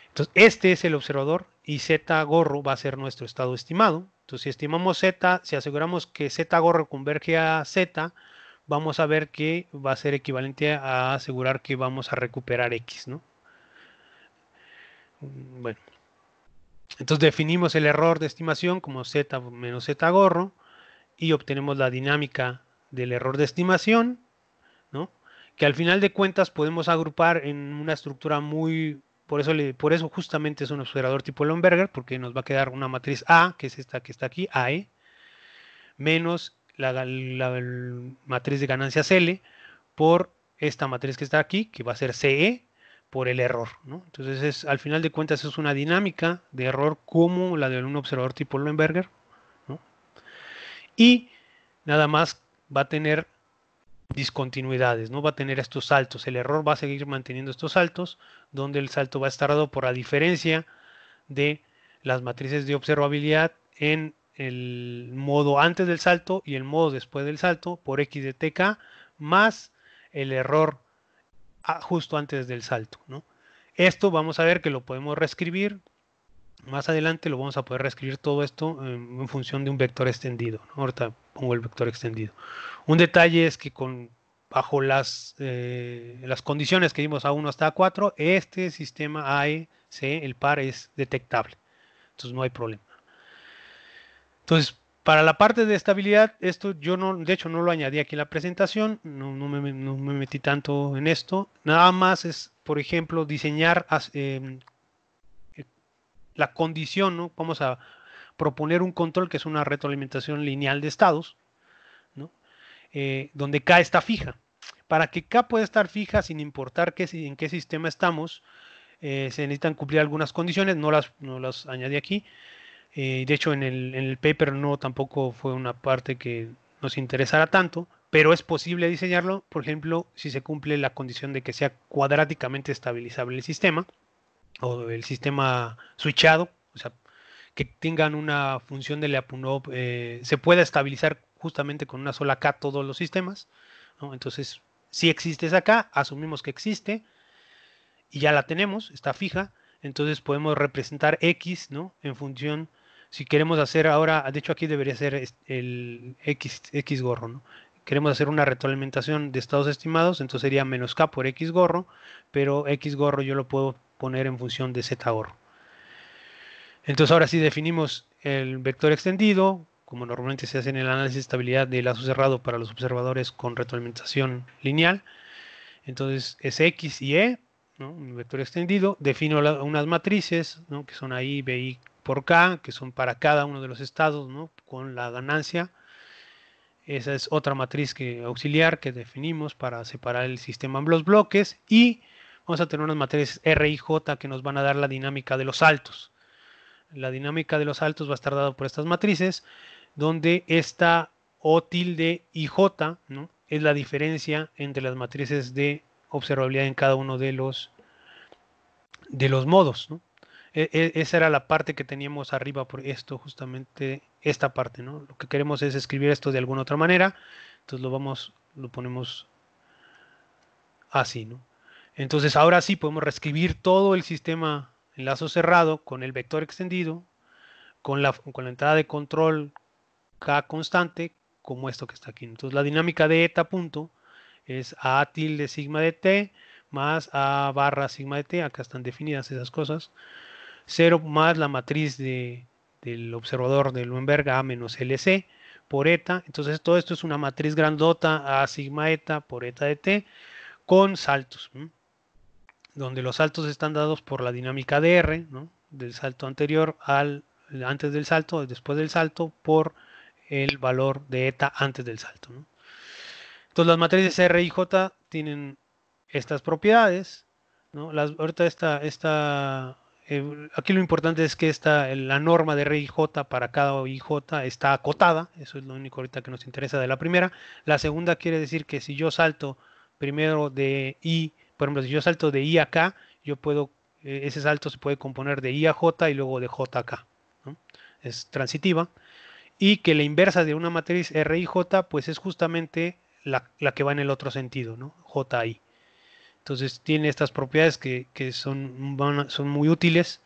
Entonces, este es el observador y Z gorro va a ser nuestro estado estimado. Entonces, si estimamos Z, si aseguramos que Z gorro converge a Z, vamos a ver que va a ser equivalente a asegurar que vamos a recuperar X, ¿no? Bueno, entonces definimos el error de estimación como Z menos Z gorro y obtenemos la dinámica del error de estimación, ¿no? Que al final de cuentas podemos agrupar en una estructura por eso justamente es un observador tipo Lomberger, porque nos va a quedar una matriz A, que es esta que está aquí, AE, menos la matriz de ganancias L por esta matriz que está aquí, que va a ser CE, por el error, ¿no? Entonces, al final de cuentas, es una dinámica de error como la de un observador tipo Lomberger, ¿no? Y nada más va a tener discontinuidades, no va a tener estos saltos. El error va a seguir manteniendo estos saltos, donde el salto va a estar dado por la diferencia de las matrices de observabilidad en el modo antes del salto y el modo después del salto por X de TK más el error justo antes del salto, ¿no? Esto vamos a ver que lo podemos reescribir. Más adelante lo vamos a poder reescribir todo esto en función de un vector extendido, ¿no? Ahorita pongo el vector extendido. Un detalle es que bajo las condiciones que vimos A1 hasta A4, este sistema AEC, el par, es detectable. Entonces no hay problema. Entonces, para la parte de estabilidad, esto yo no, de hecho no lo añadí aquí en la presentación, no me metí tanto en esto. Nada más es, por ejemplo, diseñar la condición, ¿no? Vamos a proponer un control que es una retroalimentación lineal de estados, ¿no? Donde K está fija. Para que K pueda estar fija sin importar en qué sistema estamos, se necesitan cumplir algunas condiciones, no las añadí aquí. De hecho, en el paper no tampoco fue una parte que nos interesara tanto, pero es posible diseñarlo, por ejemplo, si se cumple la condición de que sea cuadráticamente estabilizable el sistema o el sistema switchado, o sea, que tengan una función de Lyapunov, se pueda estabilizar justamente con una sola K todos los sistemas, ¿no? Entonces, si existe esa K, asumimos que existe y ya la tenemos, está fija. entonces podemos representar X, ¿no? En función, si queremos hacer ahora, de hecho aquí debería ser el X gorro, ¿no? Queremos hacer una retroalimentación de estados estimados, entonces sería menos K por X gorro, pero X gorro yo lo puedo poner en función de Z gorro. Entonces ahora sí definimos el vector extendido, como normalmente se hace en el análisis de estabilidad de lazo cerrado para los observadores con retroalimentación lineal. Entonces es X y E, ¿no? Un vector extendido. Defino unas matrices, ¿no? Que son ahí BI por K, que son para cada uno de los estados, ¿no? Con la ganancia. Esa es otra matriz auxiliar que definimos para separar el sistema en los bloques. Y vamos a tener unas matrices R y J que nos van a dar la dinámica de los saltos. La dinámica de los saltos va a estar dada por estas matrices, donde esta O tilde y J, ¿no? Es la diferencia entre las matrices de observabilidad en cada uno de los modos, ¿no? Esa era la parte que teníamos arriba por esto, justamente esta parte, ¿no? Lo que queremos es escribir esto de alguna otra manera, entonces lo ponemos así, ¿no? Entonces ahora sí podemos reescribir todo el sistema en lazo cerrado con el vector extendido, con la entrada de control K constante, como esto que está aquí. Entonces la dinámica de eta punto es A tilde sigma de t más A barra sigma de t, acá están definidas esas cosas, 0 más la matriz del observador de Luenberg A menos LC por eta. Entonces todo esto es una matriz grandota A sigma eta por eta de t con saltos, ¿m? Donde los saltos están dados por la dinámica de R, ¿no? Del salto anterior antes del salto, después del salto, por el valor de eta antes del salto, ¿no? Entonces las matrices R y J tienen estas propiedades, ¿no? Ahorita aquí lo importante es que la norma de R y J para cada I J está acotada, eso es lo único ahorita que nos interesa de la primera. La segunda quiere decir que si yo salto primero de I, por ejemplo, si yo salto de I a K, yo puedo, ese salto se puede componer de I a J y luego de J a K, ¿no? Es transitiva. Y que la inversa de una matriz R y J, pues es justamente la que va en el otro sentido, ¿no? JI. Entonces tiene estas propiedades que son muy útiles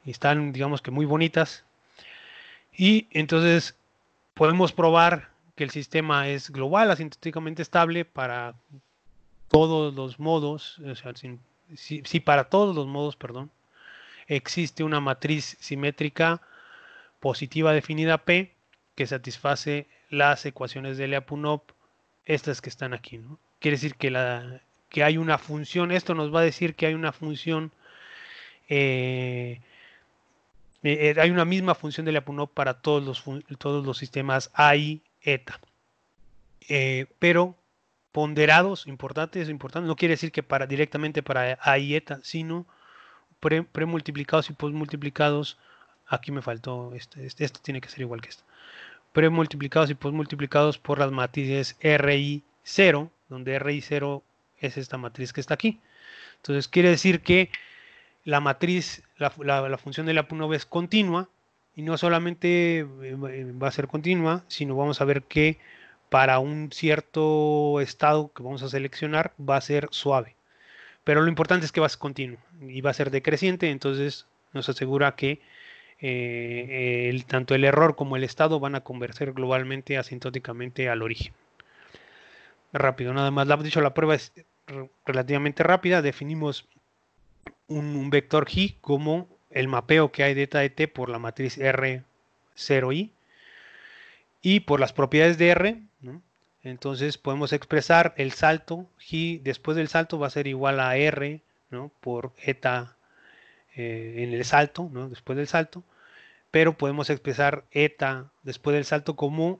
y están, digamos que muy bonitas. Y entonces podemos probar que el sistema es global, asintóticamente estable para todos los modos, o sea, si para todos los modos, perdón, existe una matriz simétrica positiva definida P que satisface las ecuaciones de Lyapunov, estas que están aquí, ¿no? Quiere decir que hay una función, esto nos va a decir que hay una función, hay una misma función de Lyapunov para todos los sistemas AI, eta. Pero ponderados, importantes, no quiere decir que directamente para AI, eta, sino premultiplicados y postmultiplicados. Aquí me faltó, esto tiene que ser igual que esto. Premultiplicados y postmultiplicados por las matrices RI0, donde RI0 es esta matriz que está aquí. Entonces quiere decir que la matriz, la función de Lyapunov es continua, y no solamente va a ser continua, sino vamos a ver que para un cierto estado que vamos a seleccionar va a ser suave. Pero lo importante es que va a ser continuo y va a ser decreciente, entonces nos asegura que tanto el error como el estado van a converger globalmente asintóticamente al origen. Rápido, nada más. Dicho, la prueba es relativamente rápida. Definimos un vector G como el mapeo que hay de eta de t por la matriz R0i y por las propiedades de R, ¿no? Entonces podemos expresar el salto G después del salto va a ser igual a R, ¿no? Por eta en el salto, ¿no? Después del salto. Pero podemos expresar eta después del salto como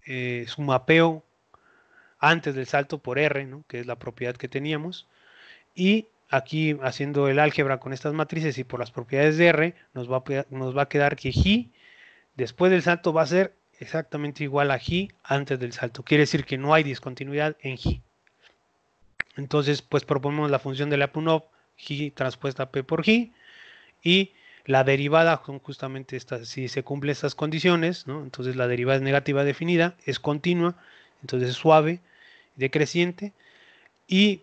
su mapeo antes del salto por R, ¿no? Que es la propiedad que teníamos. Y aquí haciendo el álgebra con estas matrices y por las propiedades de R, nos va a quedar que G después del salto va a ser exactamente igual a G antes del salto. Quiere decir que no hay discontinuidad en G. Entonces, pues proponemos la función de Lyapunov, G transpuesta a P por G, y la derivada son justamente estas, si se cumplen estas condiciones, ¿no? Entonces la derivada es negativa definida, es continua, entonces es suave, decreciente, y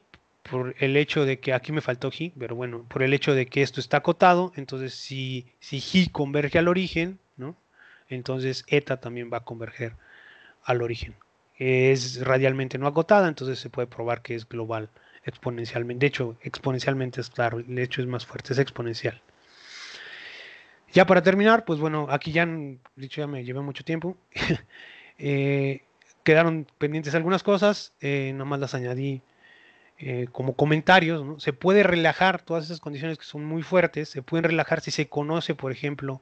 por el hecho de que aquí me faltó G, pero bueno, por el hecho de que esto está acotado, entonces si G converge al origen, ¿no? Entonces eta también va a converger al origen. Es radialmente no acotada, entonces se puede probar que es global exponencialmente. De hecho, exponencialmente es claro, el hecho es más fuerte, es exponencial. Ya para terminar, pues bueno, aquí ya, dicho, ya me llevé mucho tiempo. Eh, quedaron pendientes algunas cosas, nomás las añadí como comentarios, ¿no? Se puede relajar todas esas condiciones que son muy fuertes, se pueden relajar si se conoce, por ejemplo,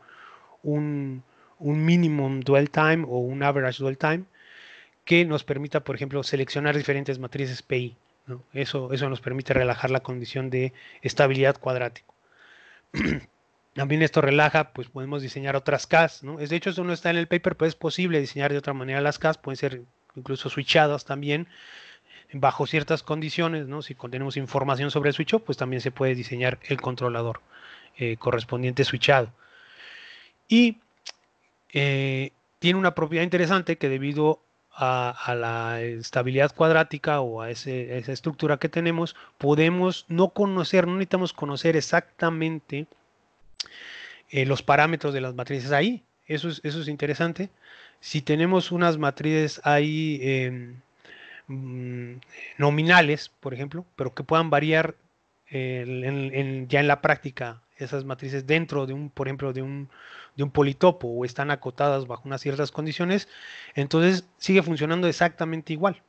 un, un minimum dwell time o un average dwell time que nos permita, por ejemplo, seleccionar diferentes matrices PI, ¿no? Eso nos permite relajar la condición de estabilidad cuadrática. También esto relaja, pues podemos diseñar otras CAS, ¿no? De hecho, eso no está en el paper, pero es posible diseñar de otra manera las CAS, pueden ser incluso switchadas también, bajo ciertas condiciones, ¿no? Si tenemos información sobre el switch, pues también se puede diseñar el controlador correspondiente switchado. Y tiene una propiedad interesante que debido a la estabilidad cuadrática o a esa estructura que tenemos, podemos no conocer, no necesitamos conocer exactamente los parámetros de las matrices ahí. Eso es interesante. Si tenemos unas matrices ahí nominales, por ejemplo, pero que puedan variar ya en la práctica esas matrices dentro de un, por ejemplo, de un politopo o están acotadas bajo unas ciertas condiciones, entonces sigue funcionando exactamente igual.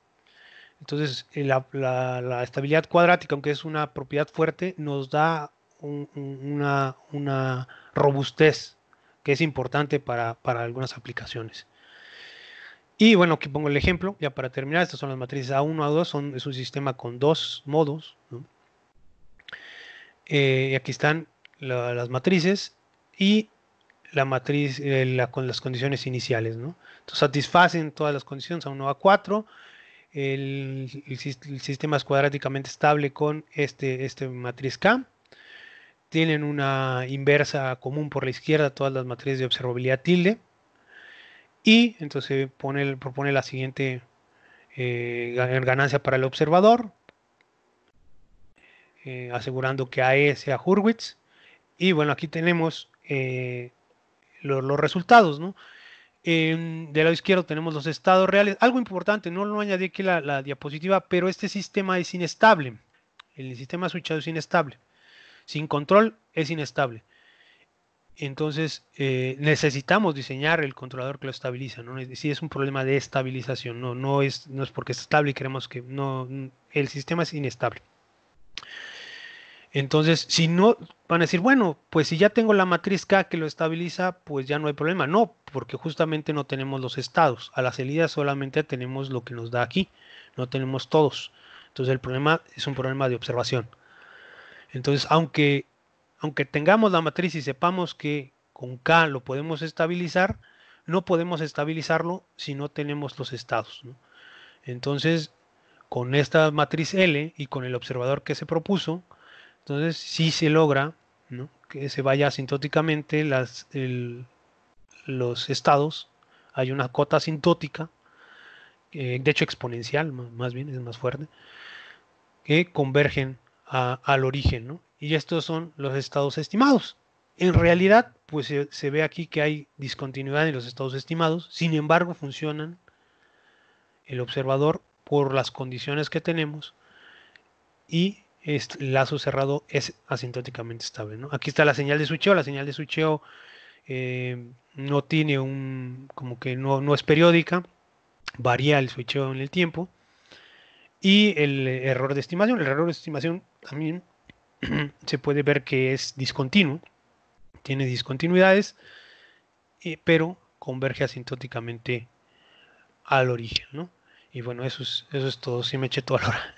Entonces, la estabilidad cuadrática, aunque es una propiedad fuerte, nos da una robustez que es importante para algunas aplicaciones. Y bueno, aquí pongo el ejemplo, ya para terminar, estas son las matrices A1, A2, es un sistema con dos modos, ¿no? Y aquí están las matrices y la matriz con las condiciones iniciales, ¿no? Entonces satisfacen todas las condiciones A1, A4, el sistema es cuadráticamente estable con este matriz K, tienen una inversa común por la izquierda, todas las matrices de observabilidad tilde, y entonces propone la siguiente ganancia para el observador, asegurando que AE sea Hurwitz. Y bueno, aquí tenemos los resultados, ¿no? De lado izquierdo tenemos los estados reales. Algo importante, no lo añadí aquí la diapositiva, pero este sistema es inestable. El sistema switchado es inestable. Sin control es inestable. Entonces necesitamos diseñar el controlador que lo estabiliza, ¿no? Es decir, es un problema de estabilización, no es porque es estable y queremos que no, el sistema es inestable. Entonces, si no, van a decir, bueno, pues si ya tengo la matriz K que lo estabiliza, pues ya no hay problema. No, porque justamente no tenemos los estados. A la salida solamente tenemos lo que nos da aquí, no tenemos todos. Entonces el problema es un problema de observación. Entonces, aunque tengamos la matriz y sepamos que con K lo podemos estabilizar, no podemos estabilizarlo si no tenemos los estados, ¿no? Entonces, con esta matriz L y con el observador que se propuso, entonces sí se logra, ¿no?, que se vaya asintóticamente los estados. Hay una cota asintótica, de hecho exponencial, más bien, es más fuerte, que convergen al origen, ¿no? Y estos son los estados estimados. En realidad, pues se ve aquí que hay discontinuidad en los estados estimados, sin embargo funcionan el observador por las condiciones que tenemos y el lazo cerrado es asintóticamente estable, ¿no? Aquí está la señal de switcheo no tiene como que no es periódica, varía el switcheo en el tiempo. Y el error de estimación también se puede ver que es discontinuo, tiene discontinuidades, pero converge asintóticamente al origen, ¿no? Y bueno, eso es todo, sí me eché toda la hora.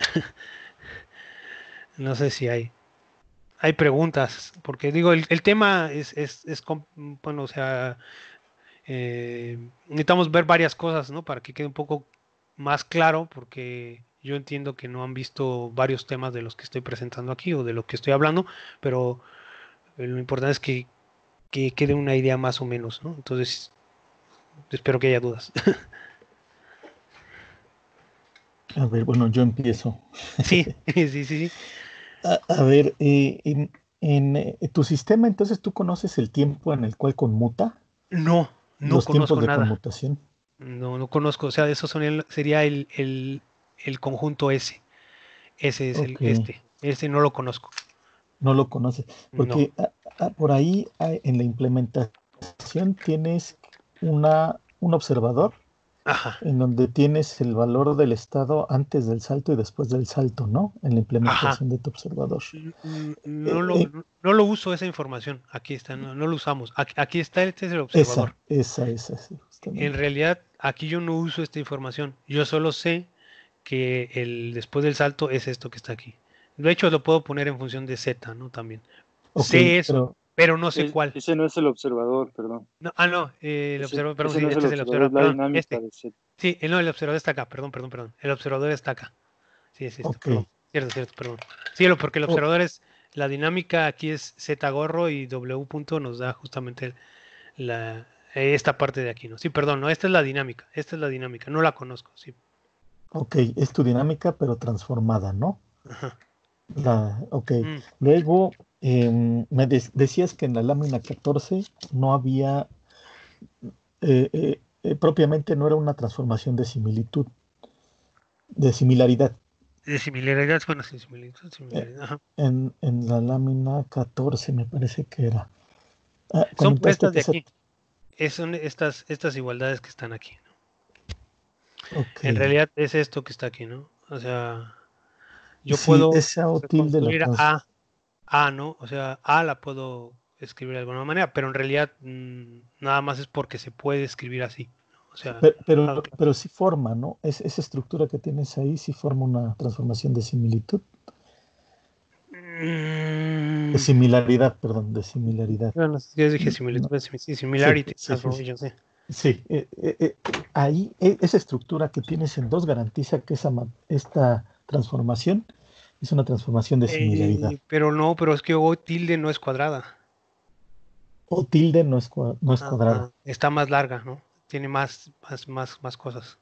No sé si hay preguntas, porque digo, el tema bueno, o sea, necesitamos ver varias cosas, ¿no? Para que quede un poco más claro, porque yo entiendo que no han visto varios temas de los que estoy presentando aquí o de lo que estoy hablando, pero lo importante es que quede una idea más o menos, ¿no? Entonces, espero que haya dudas. A ver, bueno, yo empiezo. Sí, sí. A ver, en tu sistema, entonces tú conoces el tiempo en el cual conmuta, No los tiempos conozco de nada. conmutación. No conozco. O sea, eso sería el conjunto S. Ese es Ok, Ese no lo conozco. no lo conoces. No. Porque por ahí en la implementación tienes un observador Ajá. en donde tienes el valor del estado antes del salto y después del salto, ¿no? En la Ajá. implementación de tu observador. No Eh, lo, eh, no lo uso esa información. Aquí está, no lo usamos. Aquí está, este es el observador. esa, sí, En justamente. realidad, aquí yo no uso esta información. Yo solo sé que el después del salto es esto que está aquí. De hecho, lo puedo poner en función de z, ¿no? También. Ok, Sé eso, pero pero no sé cuál. Ese no es el observador, perdón. No, no, el observador, perdón, Ese sí, no es el este es el observador, observador, es la perdón, dinámica este. de Z. Sí, no, el observador está acá, perdón. El observador está acá. Sí, es esto, ok. perdón. Cierto, perdón. Sí, porque el Oh, observador es la dinámica, aquí es z gorro y w punto nos da justamente esta parte de aquí, ¿no? Sí, perdón, no, esta es la dinámica, no la conozco, sí. ok, es tu dinámica, pero transformada, ¿no? Ajá. Ok. Mm. Luego, decías que en la lámina 14 no había, propiamente no era una transformación de similitud, de similaridad. De similaridad, bueno, sí, Eh, similaridad, ajá. en la lámina 14 me parece que era. Son por Comentaste estas de que aquí, son estas igualdades que están aquí, ¿no? ok, En realidad es esto que está aquí, ¿no? O sea, yo sí, puedo esa O tilde la reconstruir A, ¿no? O sea, A la puedo escribir de alguna manera, pero en realidad nada más es porque se puede escribir así, ¿no? O sea, ah, pero sí forma, ¿no? Esa estructura que tienes ahí sí forma una transformación de similitud. De mm, similaridad, perdón, de similaridad. bueno, yo dije No, sí, sí, similarity sí, sí, sí. transformation, sí. Sí, ahí esa estructura que tienes en dos garantiza que esta transformación es una transformación de similaridad. Pero es que O tilde no es cuadrada. O tilde no es cuadrada. Está más larga, ¿no? Tiene más cosas.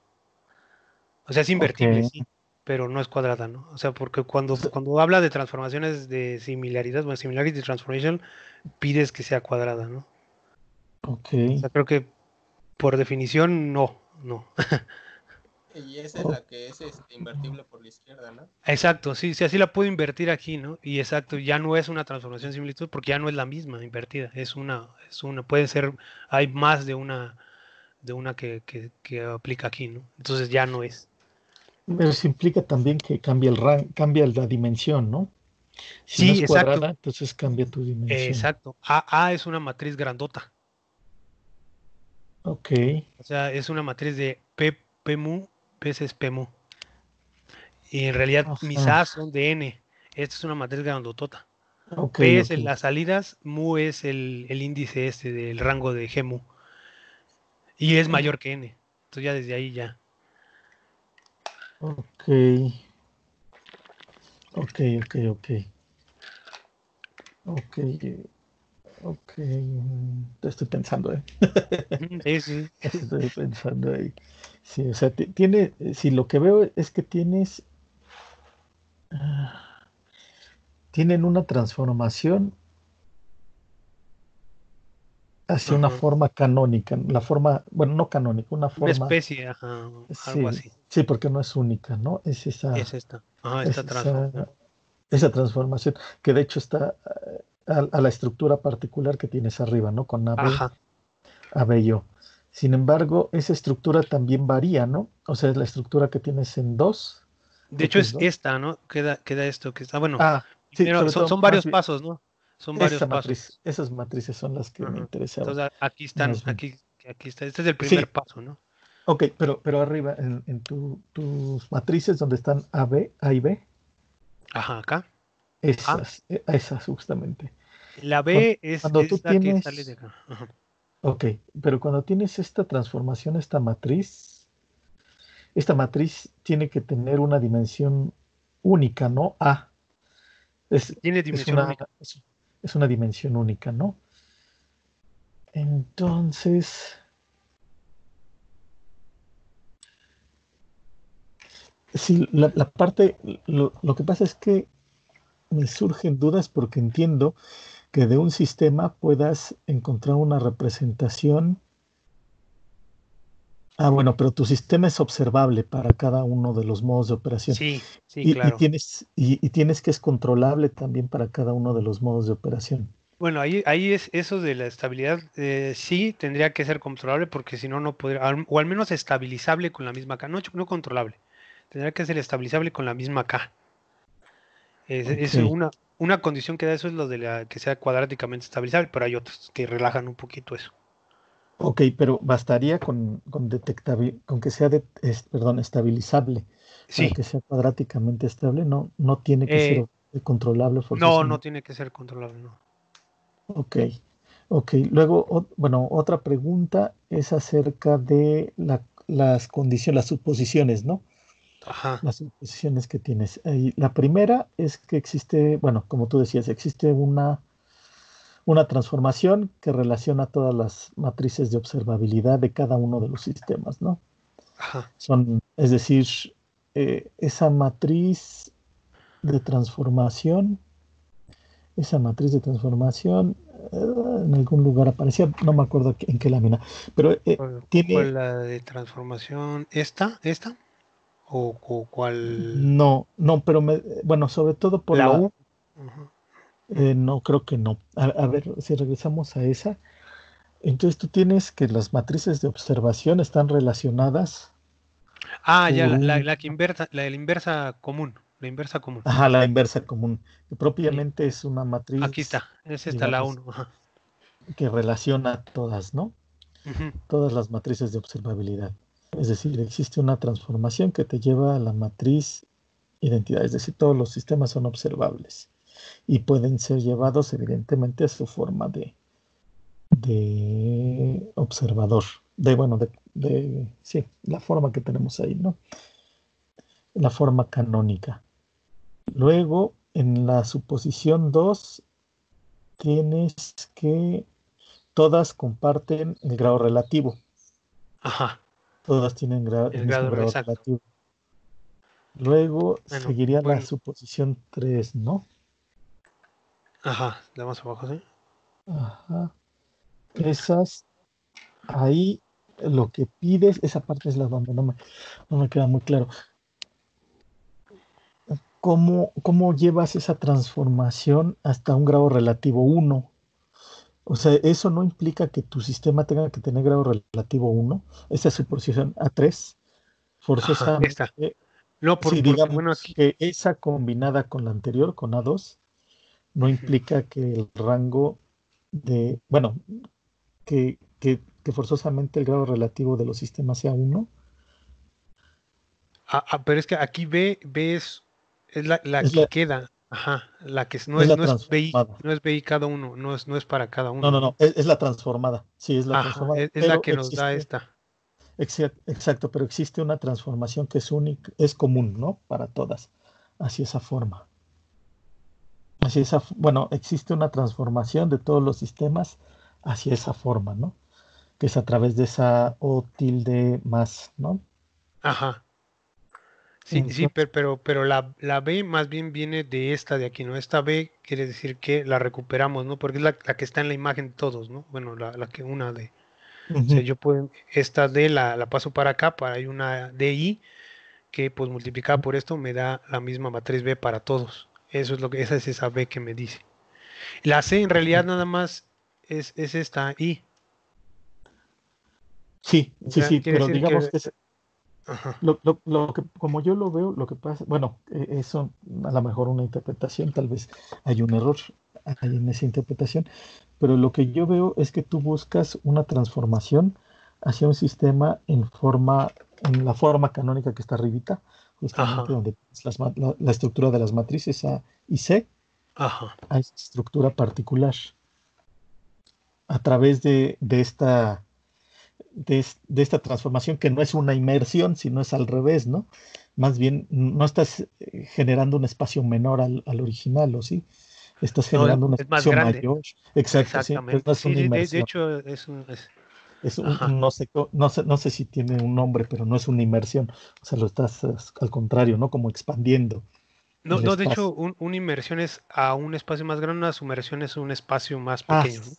O sea, es Ok. invertible, sí, pero no es cuadrada, ¿no? O sea, porque O sea, cuando habla de transformaciones de similaridad, bueno, similarity transformation, pides que sea cuadrada, ¿no? ok. O sea, creo que por definición, no. Y esa es o- la que es invertible por la izquierda, ¿no? Exacto, sí, así la puedo invertir aquí, ¿no? Y exacto, ya no es una transformación de similitud porque ya no es la misma invertida, puede ser, hay más de una que aplica aquí, ¿no? Entonces ya no es. Pero eso implica también que cambia la dimensión, ¿no? Si no es Sí, exacto, cuadrada, entonces cambia tu dimensión. exacto. A es una matriz grandota, Ok, o sea, es una matriz de P mu veces P mu. Y en realidad mis ajá, A son de N. Esta es una matriz grandotota. ok, P es ok, las salidas, mu es el índice este del rango de G mu. Y es mayor que N. Entonces ya desde ahí ya. ok, ok. Ok, ok. Estoy pensando, ¿eh? Ujú, sí, sí. Estoy pensando ahí. Sí, o sea, si lo que veo es que ah, tienen una transformación hacia una Ajá. forma canónica, la forma, bueno, no canónica, una Una forma, especie, ajá, algo sí, así. sí, porque no es única, ¿no? Es esta. Ajá, Es esta esa, transformación. esa transformación, que de hecho está a la estructura particular que tienes arriba, ¿no? Con Ajá. A B y O. Sin embargo, esa estructura también varía, ¿no? O sea, es la estructura que tienes en 2, De creo hecho que es es 2. esta, ¿no? Queda esto que está. Bueno, Sí, primero sobre todo, son más varios bien, pasos, ¿no? Son varios pasos. esas matrices son las que me Ajá. interesaban, Entonces aquí están, más bien. aquí está. Este es el primer Sí, paso, ¿no? ok, pero arriba, en tus matrices donde están A y B, Ajá, acá. A. esas justamente. La Cuando, B cuando tú es la que sale de tienes, acá. Ajá. ok, pero cuando tienes esta transformación, esta matriz tiene que tener una dimensión única, ¿no? Es, Tiene es dimensión una, única. es una dimensión única, ¿no? Entonces, Sí, la parte, lo que pasa es que me surgen dudas porque entiendo que de un sistema puedas encontrar una representación. Ah, bueno, pero tu sistema es observable para cada uno de los modos de operación Sí, sí, y claro. tienes que es controlable también para cada uno de los modos de operación. Bueno, ahí es eso de la estabilidad, sí tendría que ser controlable porque si no, no podría, o al menos estabilizable con la misma K, no, no controlable, tendría que ser estabilizable con la misma K. Es Ok, una condición que da eso es lo de la que sea cuadráticamente estabilizable, pero hay otros que relajan un poquito eso. ok, pero bastaría con que sea perdón, estabilizable para Sí, que sea cuadráticamente estable, no tiene que ser eh, controlable no, no forzosamente. tiene que ser controlable, no. Ok, ok. Luego, bueno, otra pregunta es acerca de las condiciones, las suposiciones, ¿no? Ajá, Las suposiciones que tienes. Ahí, la primera es que existe, bueno, como tú decías, existe una transformación que relaciona todas las matrices de observabilidad de cada uno de los sistemas, ¿no? ajá. Es decir, esa matriz de transformación, esa matriz de transformación, en algún lugar aparecía, no me acuerdo en qué lámina, pero ¿Cuál tiene, la de transformación? ¿Esta? ¿O cuál? no, pero bueno, sobre todo por ¿La U? Ajá. no, creo que no. A ver, si regresamos a esa, entonces tú tienes que las matrices de observación están relacionadas Ah, ya, por la que inversa, la de la inversa común. ajá, la inversa común, que Sí, propiamente es una aquí matriz, está, es esta la digamos, uno. Ajá. que relaciona todas, ¿no? Ujú. Todas las matrices de observabilidad. Es decir, existe una transformación que te lleva a la matriz identidad, es decir, todos los sistemas son observables y pueden ser llevados evidentemente a su forma de observador, bueno, sí, la forma que tenemos ahí, ¿no? La forma canónica. Luego, en la suposición 2 tienes que todas comparten el grado relativo, Ajá, todas tienen el el mismo grado grado exacto. relativo. Luego Bueno, seguiría la bueno, suposición 3, ¿no? ajá, la más abajo, ¿sí? Ajá. Esas, ahí lo que pides, esa parte es la donde no me queda muy claro. ¿Cómo llevas esa transformación hasta un grado relativo 1? O sea, eso no implica que tu sistema tenga que tener grado relativo 1. Esa suposición A3, Ajá, esta. forzosamente, No, si porque, bueno, digamos aquí, que esa combinada con la anterior, con A2, no ujú. implica que el rango bueno, que forzosamente el grado relativo de los sistemas sea 1. Pero es que aquí B es la Es que la, queda. Ajá, la que es la no es BI, transformada. no es BI cada uno, no es para cada No, uno, no, no, ¿no? es la transformada. Sí, es la Ajá, transformada. es la Pero que nos da esta. exacto, pero existe una transformación que es única, es común, ¿no? Para todas, hacia esa forma. Bueno, existe una transformación de todos los sistemas hacia esa forma, ¿no? Que es a través de esa O tilde más, ¿no? Ajá. Sí, sí, Entonces, pero la B más bien viene de esta de aquí, ¿no? Esta B quiere decir que la recuperamos, ¿no? Porque es la que está en la imagen de todos, ¿no? Bueno, la que una de. O sea, ujú, yo puedo, esta D la paso para acá, para hay una DI que pues multiplicada por esto me da la misma matriz B para todos. Eso es esa es esa B que me dice. La C en realidad nada perfecto. más es esta I. Sí, sí, Ya, sí, quiere pero decir digamos que, que ajá, como yo lo veo, lo que pasa, bueno, eso a lo mejor una interpretación, tal vez hay un error ahí en esa interpretación, pero lo que yo veo es que tú buscas una transformación hacia un sistema en la forma canónica que está arribita, justamente ajá, donde tienes la estructura de las matrices A y C, ajá. a esa estructura particular, a través de esta transformación que no es una inmersión, sino es al revés, ¿no? Más bien, no estás generando un espacio menor al original, ¿o sí? Estás No, generando un es más espacio grande. mayor. Exacto, sí. Entonces no Exactamente. es Sí, una de inmersión. hecho Ajá. No sé si tiene un nombre, pero no es una inmersión. O sea, lo estás al contrario, ¿no? Como expandiendo No, el no, de hecho, espacio. una inmersión es a un espacio más grande, una sumersión es un espacio más Ah, pequeño, ¿no?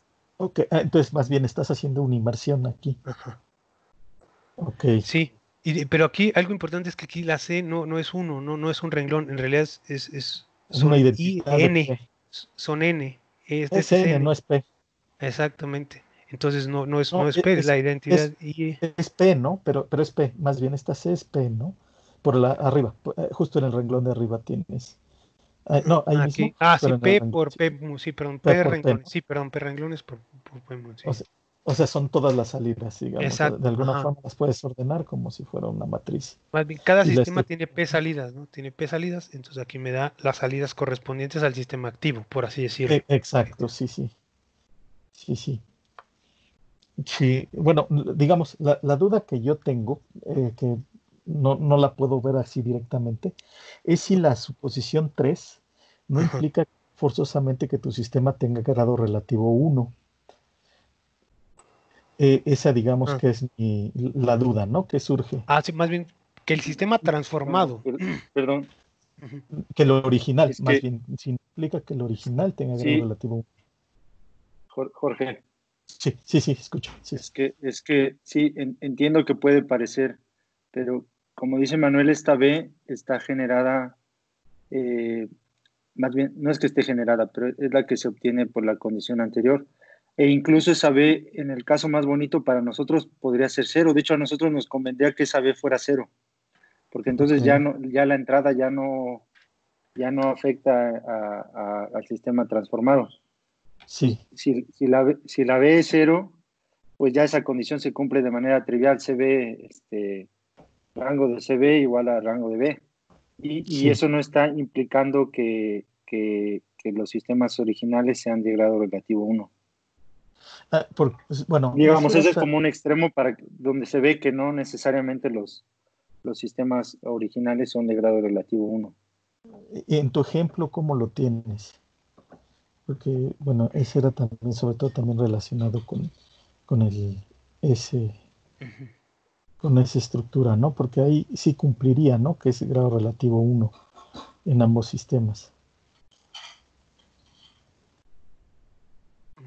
ok. Entonces, más bien estás haciendo una inmersión aquí. Ajá. Ok. Sí, pero aquí algo importante es que aquí la C no es uno, no es un renglón, en realidad Es una son I, identidad de N, P. son N, Es este es N, N, no es P. exactamente. Entonces no No, es P, es la identidad I. es P, ¿no? Pero es P. Más bien esta C es P, ¿no? Por la arriba, justo en el renglón de arriba tienes. No, ahí mismo, Aquí, sí, pero en el P renglón. por Sí, P, sí, perdón, P P por P, renglones, ¿no? sí, perdón, P renglones por P, O sí. sea, o sea, son todas las salidas, digamos. De Exacto, alguna ajá. forma las puedes ordenar como si fuera una matriz. Más bien, cada Y la sistema estructura. tiene P salidas, ¿no? Tiene P salidas, entonces aquí me da las salidas correspondientes al sistema activo, por así decirlo. Exacto, sí, sí. Sí, sí. Sí, bueno, digamos, la duda que yo tengo, que no la puedo ver así directamente, es si la suposición 3 no Ajá. implica forzosamente que tu sistema tenga grado relativo 1. Esa, digamos, Ah, que es la duda, ¿no? Que surge. sí, más bien que el sistema No, transformado. perdón, Ujú. Que lo original, es más que, bien, si implica que el original tenga grado sí, relativo 1. Jorge, Sí, sí, sí, escucho. Sí, es que sí, entiendo que puede parecer, pero como dice Manuel, esta B está generada, eh, más bien, no es que esté generada, pero es la que se obtiene por la condición anterior. E incluso esa B, en el caso más bonito para nosotros, podría ser cero. De hecho, a nosotros nos convendría que esa B fuera cero, porque ok. entonces ya no, ya la entrada ya no afecta al sistema transformado. Sí, Si la B es cero, pues ya esa condición se cumple de manera trivial. CB, rango de CB igual a rango de B. Y sí. eso no está implicando que los sistemas originales sean de grado relativo 1. Pues, bueno, Digamos, ese ese es otra. como un extremo donde se ve que no necesariamente los sistemas originales son de grado relativo 1. En tu ejemplo, ¿cómo lo tienes? Porque, bueno, ese era también, sobre todo también relacionado con el, ese, Ujú. con esa estructura, ¿no? Porque ahí sí cumpliría, ¿no? Que es grado relativo 1 en ambos sistemas.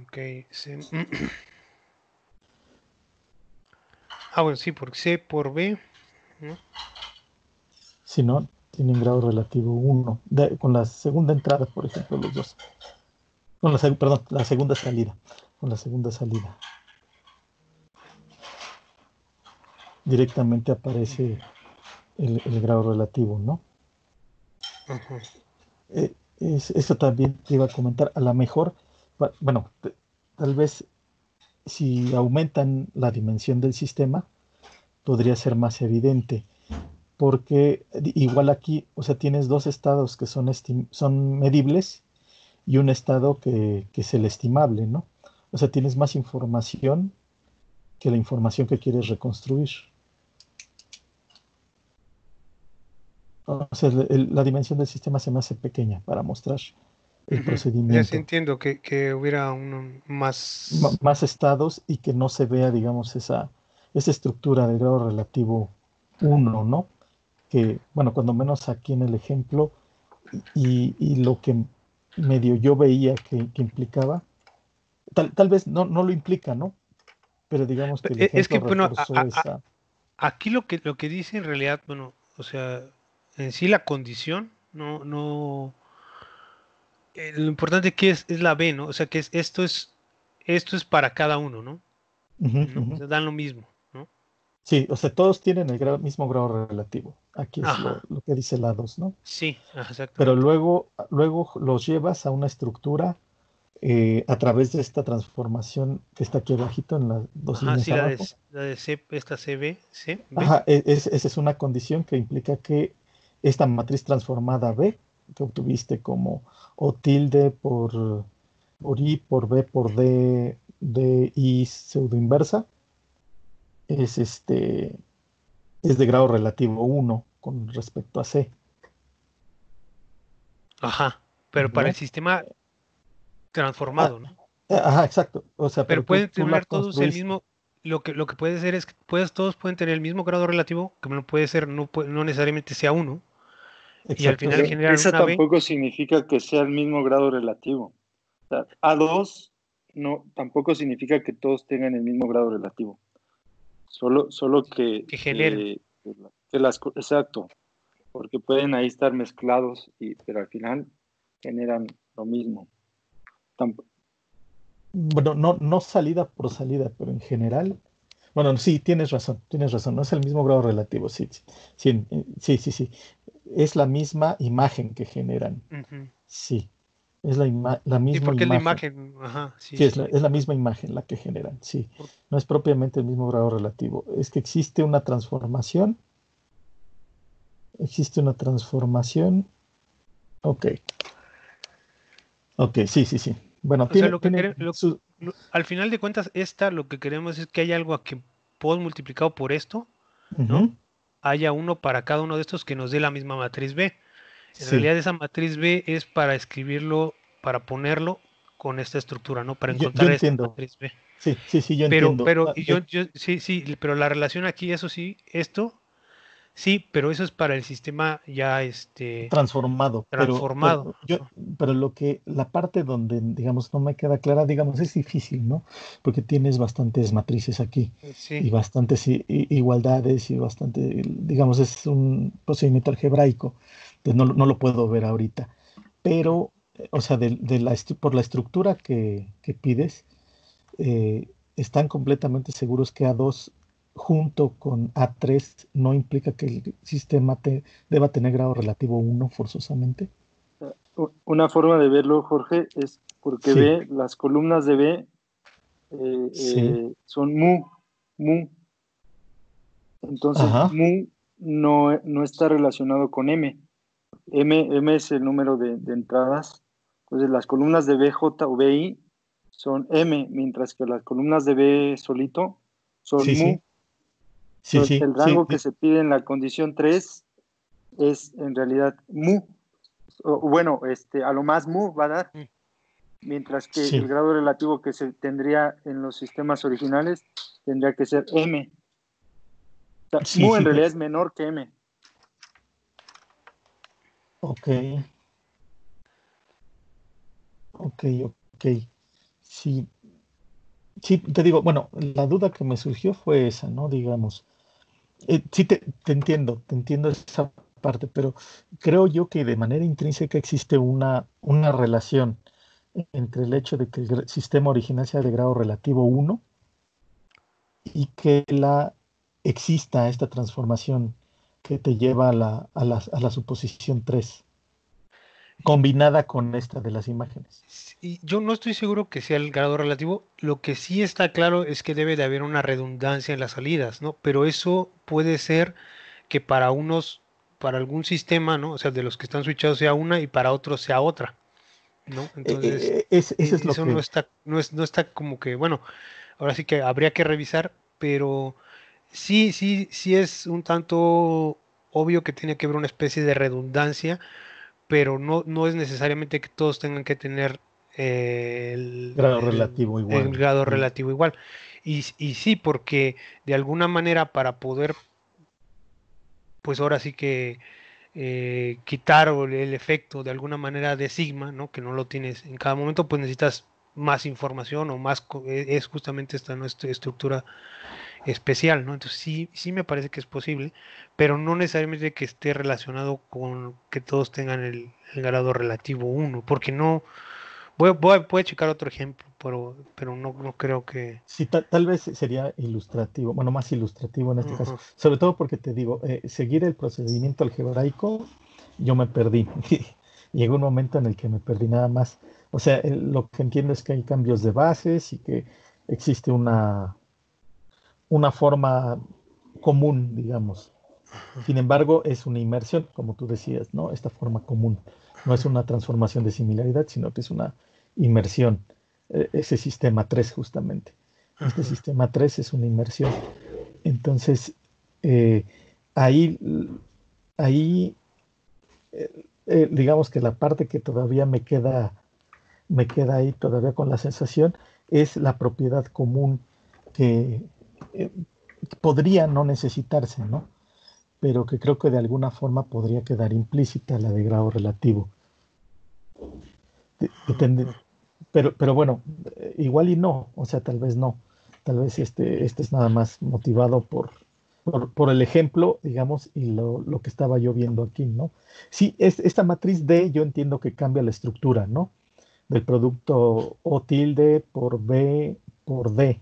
Ok, bueno, sí, por C por B, ¿no? Si no, tienen grado relativo 1. Con la segunda entrada, por ejemplo, los dos. Perdón, la segunda salida. Con la segunda salida. Directamente aparece el grado relativo, ¿no? Ajá. Eso también te iba a comentar. A lo mejor, bueno, tal vez si aumentan la dimensión del sistema, podría ser más evidente, porque igual aquí, o sea, tienes dos estados que son medibles y un estado que es el estimable, ¿no? O sea, tienes más información que la información que quieres reconstruir. O sea, la dimensión del sistema se me hace pequeña para mostrar el Ujú. O sea, sí procedimiento. entiendo que hubiera uno más. Más estados y que no se vea, digamos, esa estructura de grado relativo 1, ¿no? Que, bueno, cuando menos aquí en el ejemplo, y lo que medio yo veía que implicaba, tal vez no lo implica, ¿no? Pero digamos que el Es que, ejemplo bueno, reforzó esa. aquí lo que dice en realidad, bueno, o sea, en sí la condición, no, lo importante que es la B, ¿no? O sea, esto es para cada uno, ¿no? Ujú, ¿No? O ujú. sea, dan lo mismo, ¿no? Sí, o sea, todos tienen el mismo grado relativo. Aquí es Ajá, lo que dice la 2, ¿no? sí, Pero exactamente. luego los llevas a una estructura a través de esta transformación que está aquí abajito en las dos Ajá, líneas sí, abajo. la de C, esta CB, C, B. Ajá, esa es una condición que implica que esta matriz transformada B, que obtuviste como O tilde por I, por B, por D, D, I pseudo inversa, es, es de grado relativo 1 con respecto a C, Ajá, pero para el ¿no? sistema Ah, transformado, ¿no? ajá, exacto. O sea, Pero pero pueden tú la tener todos el construiste. mismo. lo que puede ser es que todos pueden tener el mismo grado relativo, que no puede ser, no necesariamente sea uno, y al Exacto, final Pero sí. generan esa una B. tampoco significa que sea el mismo grado relativo. O sea, A2 no, tampoco significa que todos tengan el mismo grado relativo. Solo Que generen. exacto, porque pueden ahí estar mezclados, pero al final generan lo mismo. Bueno, no, no salida por salida, pero en general. Bueno, sí, tienes razón, no es el mismo grado relativo, sí, sí, sí, sí, sí. Es la misma imagen que generan, Ujú. sí, es la Sí, misma porque es la imagen, imagen. Ajá, sí, sí, sí, sí. es la misma imagen la que generan, sí, Por- no es propiamente el mismo grado relativo, es que existe una transformación, ok, ok, sí, sí, sí. Bueno, O sea, tiene su, al final de cuentas, lo que queremos es que haya algo a que pod multiplicado por esto, ¿no? ujú, Haya uno para cada uno de estos que nos dé la misma matriz B. En sí, realidad esa matriz B es para escribirlo, para ponerlo con esta estructura, ¿no? Para yo encontrar esta entiendo, matriz B. sí, sí, sí, yo entiendo. Y sí, sí, pero la relación aquí, eso sí, sí, pero eso es para el sistema ya, Transformado, transformado. Ajá. pero la parte donde, digamos, no me queda clara, digamos, es difícil, ¿no? Porque tienes bastantes matrices aquí Sí, y bastantes igualdades y bastante, digamos, es un procedimiento algebraico, entonces no lo puedo ver ahorita, pero, o sea, por la estructura que pides, están completamente seguros que A2 junto con A3 no implica que el sistema deba tener grado relativo 1 forzosamente. Una forma de verlo, Jorge, es porque Sí, las columnas de B sí, son mu. Entonces, ajá, mu no está relacionado con M. M es el número de entradas. Entonces, las columnas de BJ o BI son M, mientras que las columnas de B solito son sí, mu. sí, sí, Entonces, sí, el sí, rango que se pide en la condición 3 es en realidad mu. O, bueno, a lo más mu va a dar, mm, mientras que el sí, grado relativo que se tendría en los sistemas originales tendría que ser M. O sea, sí, mu en sí, realidad es menor que M. ok, ok, ok, sí, sí, te digo, bueno, la duda que me surgió fue esa, ¿no? Digamos, sí te entiendo esa parte, pero creo yo que de manera intrínseca existe una relación entre el hecho de que el sistema original sea de grado relativo 1 y que exista esta transformación que te lleva a la suposición 3 y- combinada con esta de las imágenes. y yo no estoy seguro que sea el grado relativo. Lo que sí está claro es que debe de haber una redundancia en las salidas, ¿no? Pero eso puede ser que para algún sistema, ¿no? O sea, de los que están switchados sea una y para otros sea otra, ¿no? Entonces, Eso es lo eso no que, está, no está como que, bueno, ahora sí que habría que revisar, pero sí, sí, sí es un tanto obvio que tiene que haber una especie de redundancia, pero no es necesariamente que todos tengan que tener grado relativo el igual. grado Sí. relativo igual. Y sí, porque de alguna manera para poder, pues ahora sí que quitar el efecto de alguna manera de sigma, ¿no? Que no lo tienes en cada momento, pues necesitas más información o más, es justamente esta nuestra estructura especial, ¿no? Entonces sí, sí me parece que es posible, pero no necesariamente que esté relacionado con que todos tengan el grado relativo uno, porque no, voy a checar otro ejemplo, pero no creo que... Sí, tal vez sería ilustrativo, bueno, más ilustrativo en este caso, Ajá. sobre todo porque te digo, seguir el procedimiento algebraico, yo me perdí. Llegó un momento en el que me perdí nada más. O sea, lo que entiendo es que hay cambios de bases y que existe una forma común, digamos. Sin embargo, es una inmersión, como tú decías, ¿no? Esta forma común. No es una transformación de similaridad, sino que es una inmersión. Ese sistema 3 justamente. Este Ajá. sistema 3 es una inmersión. Entonces, eh, ahí, ahí digamos que la parte que todavía me queda ahí todavía con la sensación es la propiedad común que, eh, podría no necesitarse, ¿no? Pero que creo que de alguna forma podría quedar implícita la de grado relativo. Pero bueno, igual y no, o sea, tal vez no. Tal vez este es nada más motivado por el ejemplo, digamos, y lo que estaba yo viendo aquí, ¿no? Sí, esta matriz D yo entiendo que cambia la estructura, ¿no? Del producto O tilde por B por D,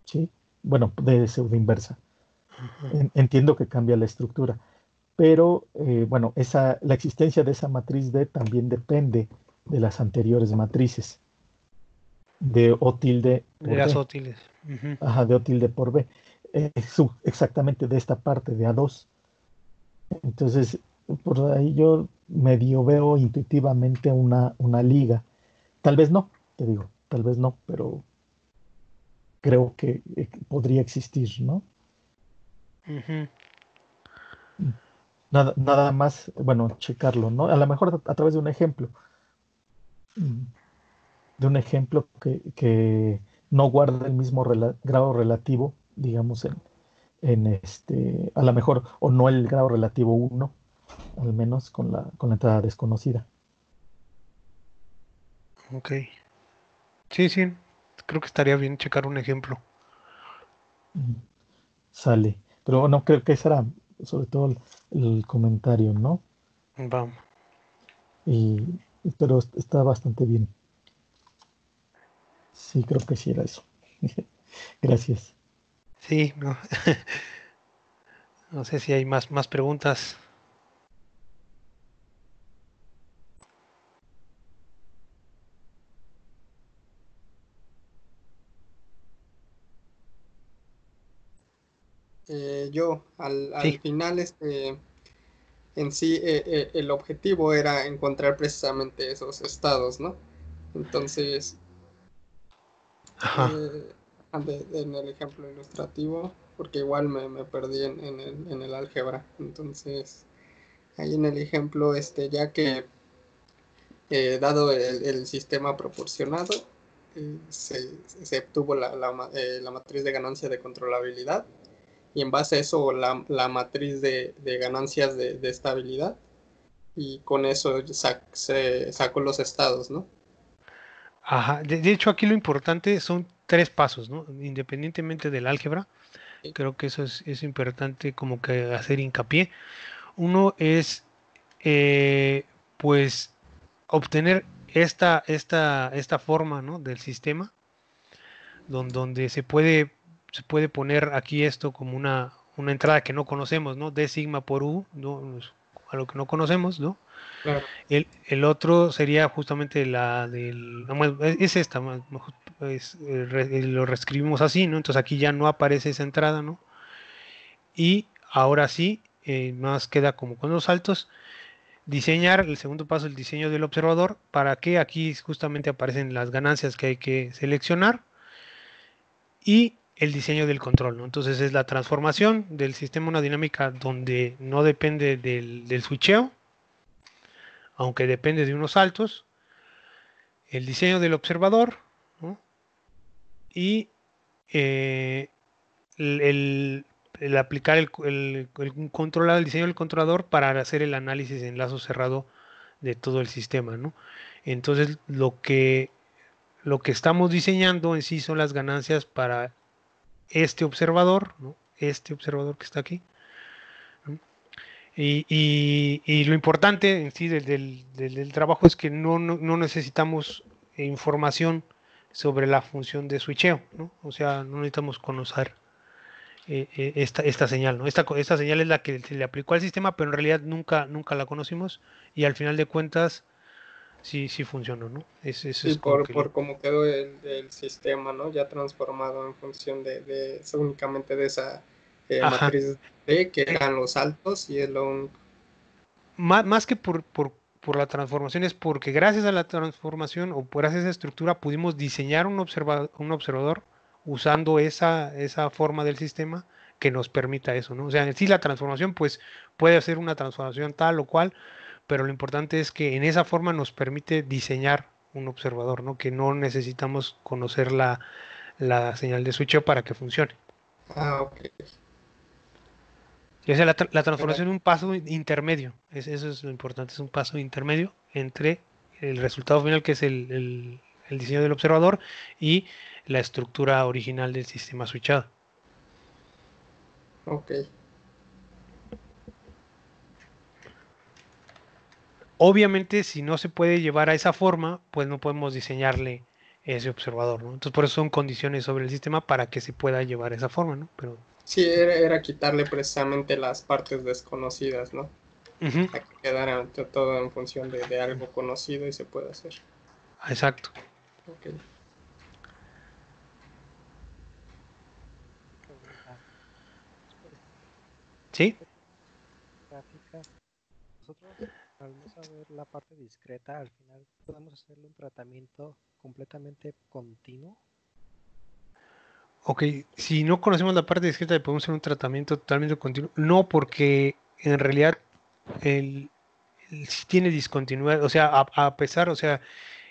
¿sí? Bueno, D de pseudo inversa. Entiendo que cambia la estructura, pero bueno, la existencia de esa matriz D también depende de las anteriores matrices de O tilde De por las D, útiles. Ujú. ajá, de O tilde por B, exactamente de esta parte de A2. Entonces, por ahí yo medio veo intuitivamente una liga. Tal vez no, te digo, tal vez no, pero creo que podría existir, ¿no? Ujú. Nada más, bueno, checarlo, ¿no? A lo mejor a través de un ejemplo, mm, que no guarda el mismo grado relativo, digamos, a lo mejor, o no el grado relativo uno, al menos con la entrada desconocida. Ok. Sí, sí. Creo que estaría bien checar un ejemplo. Mm, Sale. Pero bueno, creo que ese era sobre todo el comentario, ¿no? Vamos. Y, pero está bastante bien. Sí, creo que sí era eso. Gracias. Sí, no. No sé si hay más preguntas. Yo, al Sí. final, en sí, el objetivo era encontrar precisamente esos estados, ¿no? Entonces, Ajá. eh, en el ejemplo ilustrativo, porque igual me perdí en el álgebra. Entonces, ahí en el ejemplo, ya que dado el sistema proporcionado, se obtuvo la matriz de ganancia de controlabilidad, y en base a eso la matriz de ganancias de estabilidad, y con eso se sacó los estados, ¿no? Ajá. De hecho, aquí lo importante son tres pasos, ¿no? Independientemente del álgebra, Sí. creo que eso es importante como que hacer hincapié. Uno es, eh, pues, obtener esta forma, ¿no? Del sistema, donde se puede poner aquí esto como una entrada que no conocemos, ¿no? D sigma por U, ¿no? A lo que no conocemos, ¿no? Claro. El otro sería justamente bueno, es esta, lo reescribimos así, ¿no? Entonces aquí ya no aparece esa entrada, ¿no? Y ahora sí, más queda como con los saltos, diseñar, el segundo paso, el diseño del observador, para que aquí justamente aparecen las ganancias que hay que seleccionar y el diseño del control, ¿no? Entonces es la transformación del sistema a una dinámica donde no depende del switcheo, aunque depende de unos saltos, el diseño del observador, ¿no? Y eh, el, el- el aplicar el controlador, el diseño del controlador para hacer el análisis en lazo cerrado de todo el sistema, ¿no? Entonces, lo que estamos diseñando en sí son las ganancias para este observador, ¿no? Este observador que está aquí, ¿no? Y lo importante en sí del trabajo es que no necesitamos información sobre la función de switcheo, ¿no? O sea, no necesitamos conocer esta señal, ¿no? Esta señal es la que se le aplicó al sistema, pero en realidad nunca la conocimos y al final de cuentas sí funcionó, ¿no? Eso Sí, es como que por cómo quedó el sistema, ¿no? Ya transformado en función únicamente de esa Ajá. matriz D, que eran los altos, y es lo único. Más que por la transformación es porque gracias a la transformación o gracias a esa estructura pudimos diseñar un observador usando esa forma del sistema que nos permita eso, ¿no? O sea, en sí la transformación pues puede hacer una transformación tal o cual, pero lo importante es que en esa forma nos permite diseñar un observador, ¿no? Que no necesitamos conocer la señal de switcheo para que funcione. Ah, ok. Sí, o sea, la transformación es un paso intermedio. Eso es lo importante, es un paso intermedio entre el resultado final, que es el diseño del observador, y la estructura original del sistema switchado. Ok. Obviamente, si no se puede llevar a esa forma, pues no podemos diseñarle ese observador, ¿no? Entonces, por eso son condiciones sobre el sistema para que se pueda llevar a esa forma, ¿no? Pero, Sí, era quitarle precisamente las partes desconocidas, ¿no? ujú, A que quedara todo en función de algo conocido y se puede hacer. exacto. Ok. Pregunta. Después ¿Sí? de gráficas, nosotros, al no saber la parte discreta, al final podemos hacerle un tratamiento completamente continuo. Ok, si no conocemos la parte discreta, le podemos hacer un tratamiento totalmente continuo. No, porque en realidad el, sí tiene discontinuidad, o sea, a pesar, o sea,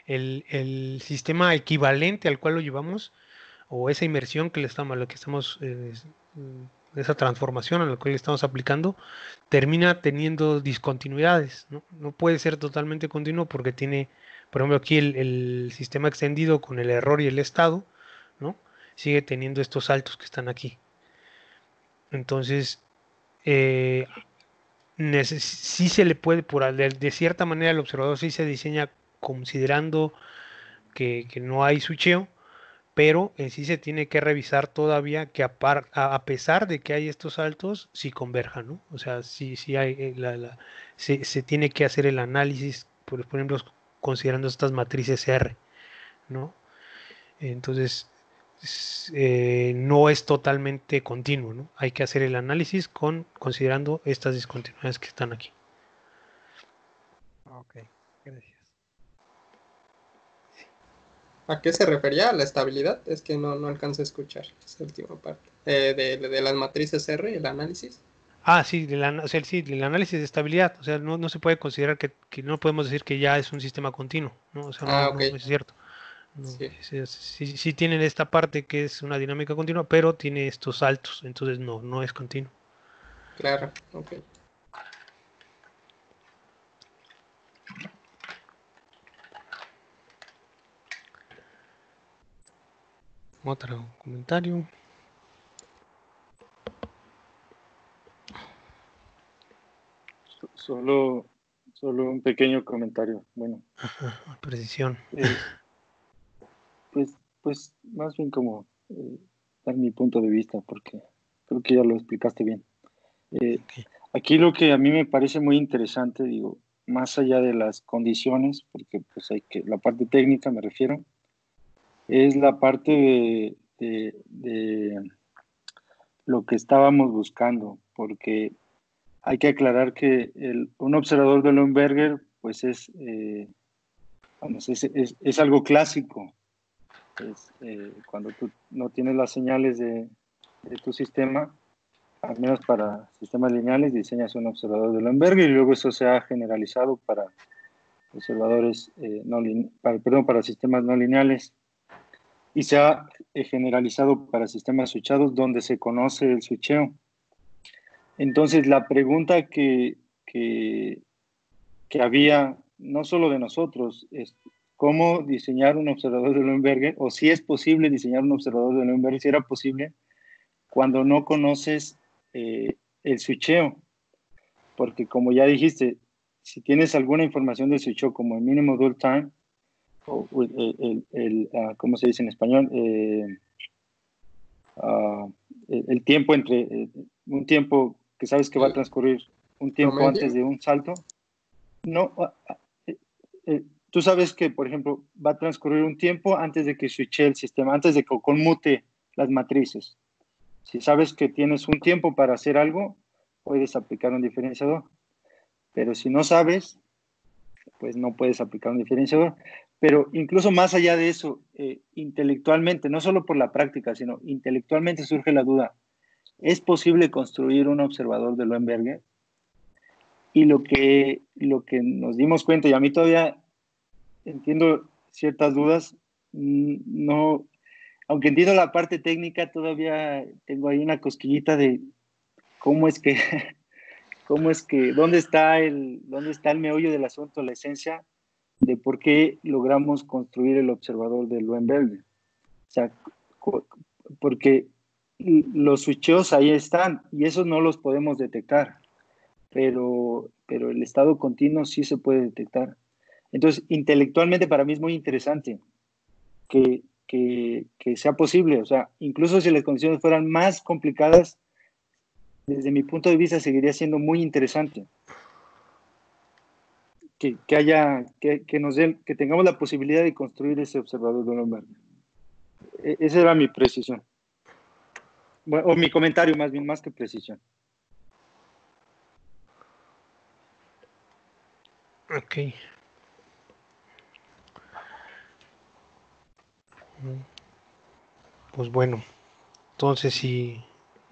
el sistema equivalente al cual lo llevamos, o esa inmersión que le estamos, a lo que estamos, esa transformación a la cual le estamos aplicando, termina teniendo discontinuidades, ¿no? No puede ser totalmente continuo porque tiene, por ejemplo, aquí el sistema extendido con el error y el estado, ¿no? Sigue teniendo estos saltos que están aquí. Entonces, eh, sí se le puede, de cierta manera el observador sí se diseña considerando que no hay switcheo, pero en sí se tiene que revisar todavía que a pesar de que hay estos saltos, sí converjan, ¿no? O sea, sí hay, se tiene que hacer el análisis, por ejemplo, considerando estas matrices R, ¿no? Entonces, no es totalmente continuo, ¿no? Hay que hacer el análisis considerando estas discontinuidades que están aquí. Ok, gracias. ¿A qué se refería? ¿A la estabilidad? Es que no alcancé a escuchar esa última parte. De las matrices R, el análisis. Ah, sí, o sea, sí, el análisis de estabilidad, o sea, no se puede considerar que no podemos decir que ya es un sistema continuo, ¿no? O sea, Ah, ok. no es cierto. No, Sí, sí tienen esta parte que es una dinámica continua, pero tiene estos saltos, entonces no es continuo. claro. Ok. Otro comentario. Solo, solo un pequeño comentario. Bueno, Precisión. eh, pues más bien como dar mi punto de vista, porque creo que ya lo explicaste bien. Eh, Ok. Aquí lo que a mí me parece muy interesante, digo, más allá de las condiciones, porque pues hay que, la parte técnica me refiero, es la parte de lo que estábamos buscando, porque hay que aclarar que un observador de Leuenberger, pues vamos, es algo clásico. Es cuando tú no tienes las señales de tu sistema, al menos para sistemas lineales, diseñas un observador de Leuenberger y luego eso se ha generalizado para observadores para sistemas no lineales y se ha generalizado para sistemas switchados donde se conoce el switcheo. Entonces, la pregunta que había, no solo de nosotros, es cómo diseñar un observador de Leuenberger, o si es posible diseñar un observador de Leuenberger, si era posible, cuando no conoces el switcheo. Porque como ya dijiste, si tienes alguna información del switcheo, como el mínimo dwell time, o ¿cómo se dice en español? Uh, el tiempo entre un tiempo que sabes que va a El transcurrir un tiempo antes promedio. de un salto. No, tú sabes que, por ejemplo, va a transcurrir un tiempo antes de que switche el sistema, antes de que conmute las matrices. Si sabes que tienes un tiempo para hacer algo, puedes aplicar un diferenciador. Pero si no sabes, pues no puedes aplicar un diferenciador. Pero incluso más allá de eso, intelectualmente, no solo por la práctica, sino intelectualmente surge la duda, ¿es posible construir un observador de Leuenberger? Y lo que nos dimos cuenta, y a mí todavía entiendo ciertas dudas, no, aunque entiendo la parte técnica, todavía tengo ahí una cosquillita de cómo es que, dónde está el meollo del asunto, la esencia de por qué logramos construir el observador de Loenberger. O sea, porque los switcheos ahí están y esos no los podemos detectar, pero el estado continuo sí se puede detectar. Entonces, intelectualmente para mí es muy interesante que sea posible. O sea, incluso si las condiciones fueran más complicadas, desde mi punto de vista seguiría siendo muy interesante que tengamos la posibilidad de construir ese observador de Loenberger. Esa era mi precisión. Bueno, o mi comentario más bien, más que precisión. Ok. Pues bueno, entonces si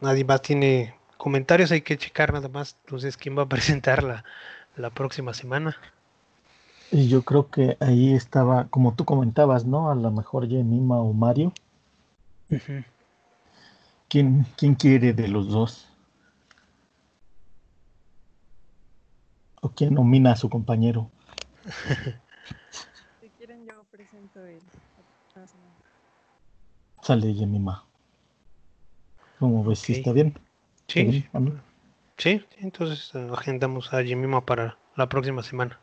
nadie más tiene comentarios, hay que checar nada más entonces quién va a presentar la próxima semana. Y yo creo que ahí estaba, como tú comentabas, ¿no? A lo mejor Jemima o Mario. Ujú. ¿Quién quiere de los dos? ¿O quién nomina a su compañero? Si quieren, yo presento la próxima semana. Sale Jemima. ¿Cómo ves? ¿Sí Ok. está bien? ¿Está Sí, bien, Manu? sí, entonces agendamos a Jemima para la próxima semana.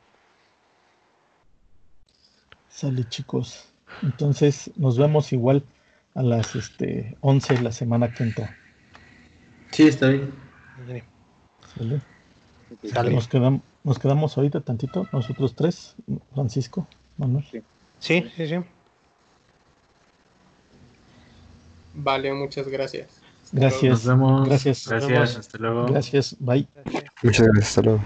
Sale, chicos. Entonces nos vemos igual a las 11 la semana que entra. Sí, está bien. Vale, ¿Sale? sale. Nos quedamos ahorita tantito, nosotros tres, Francisco, Manuel. Sí, sí, sí. Vale, muchas gracias. Hasta luego. Nos Gracias. vemos. Gracias. Gracias. vemos. Hasta luego. Gracias. Bye. Gracias. Muchas gracias, hasta luego.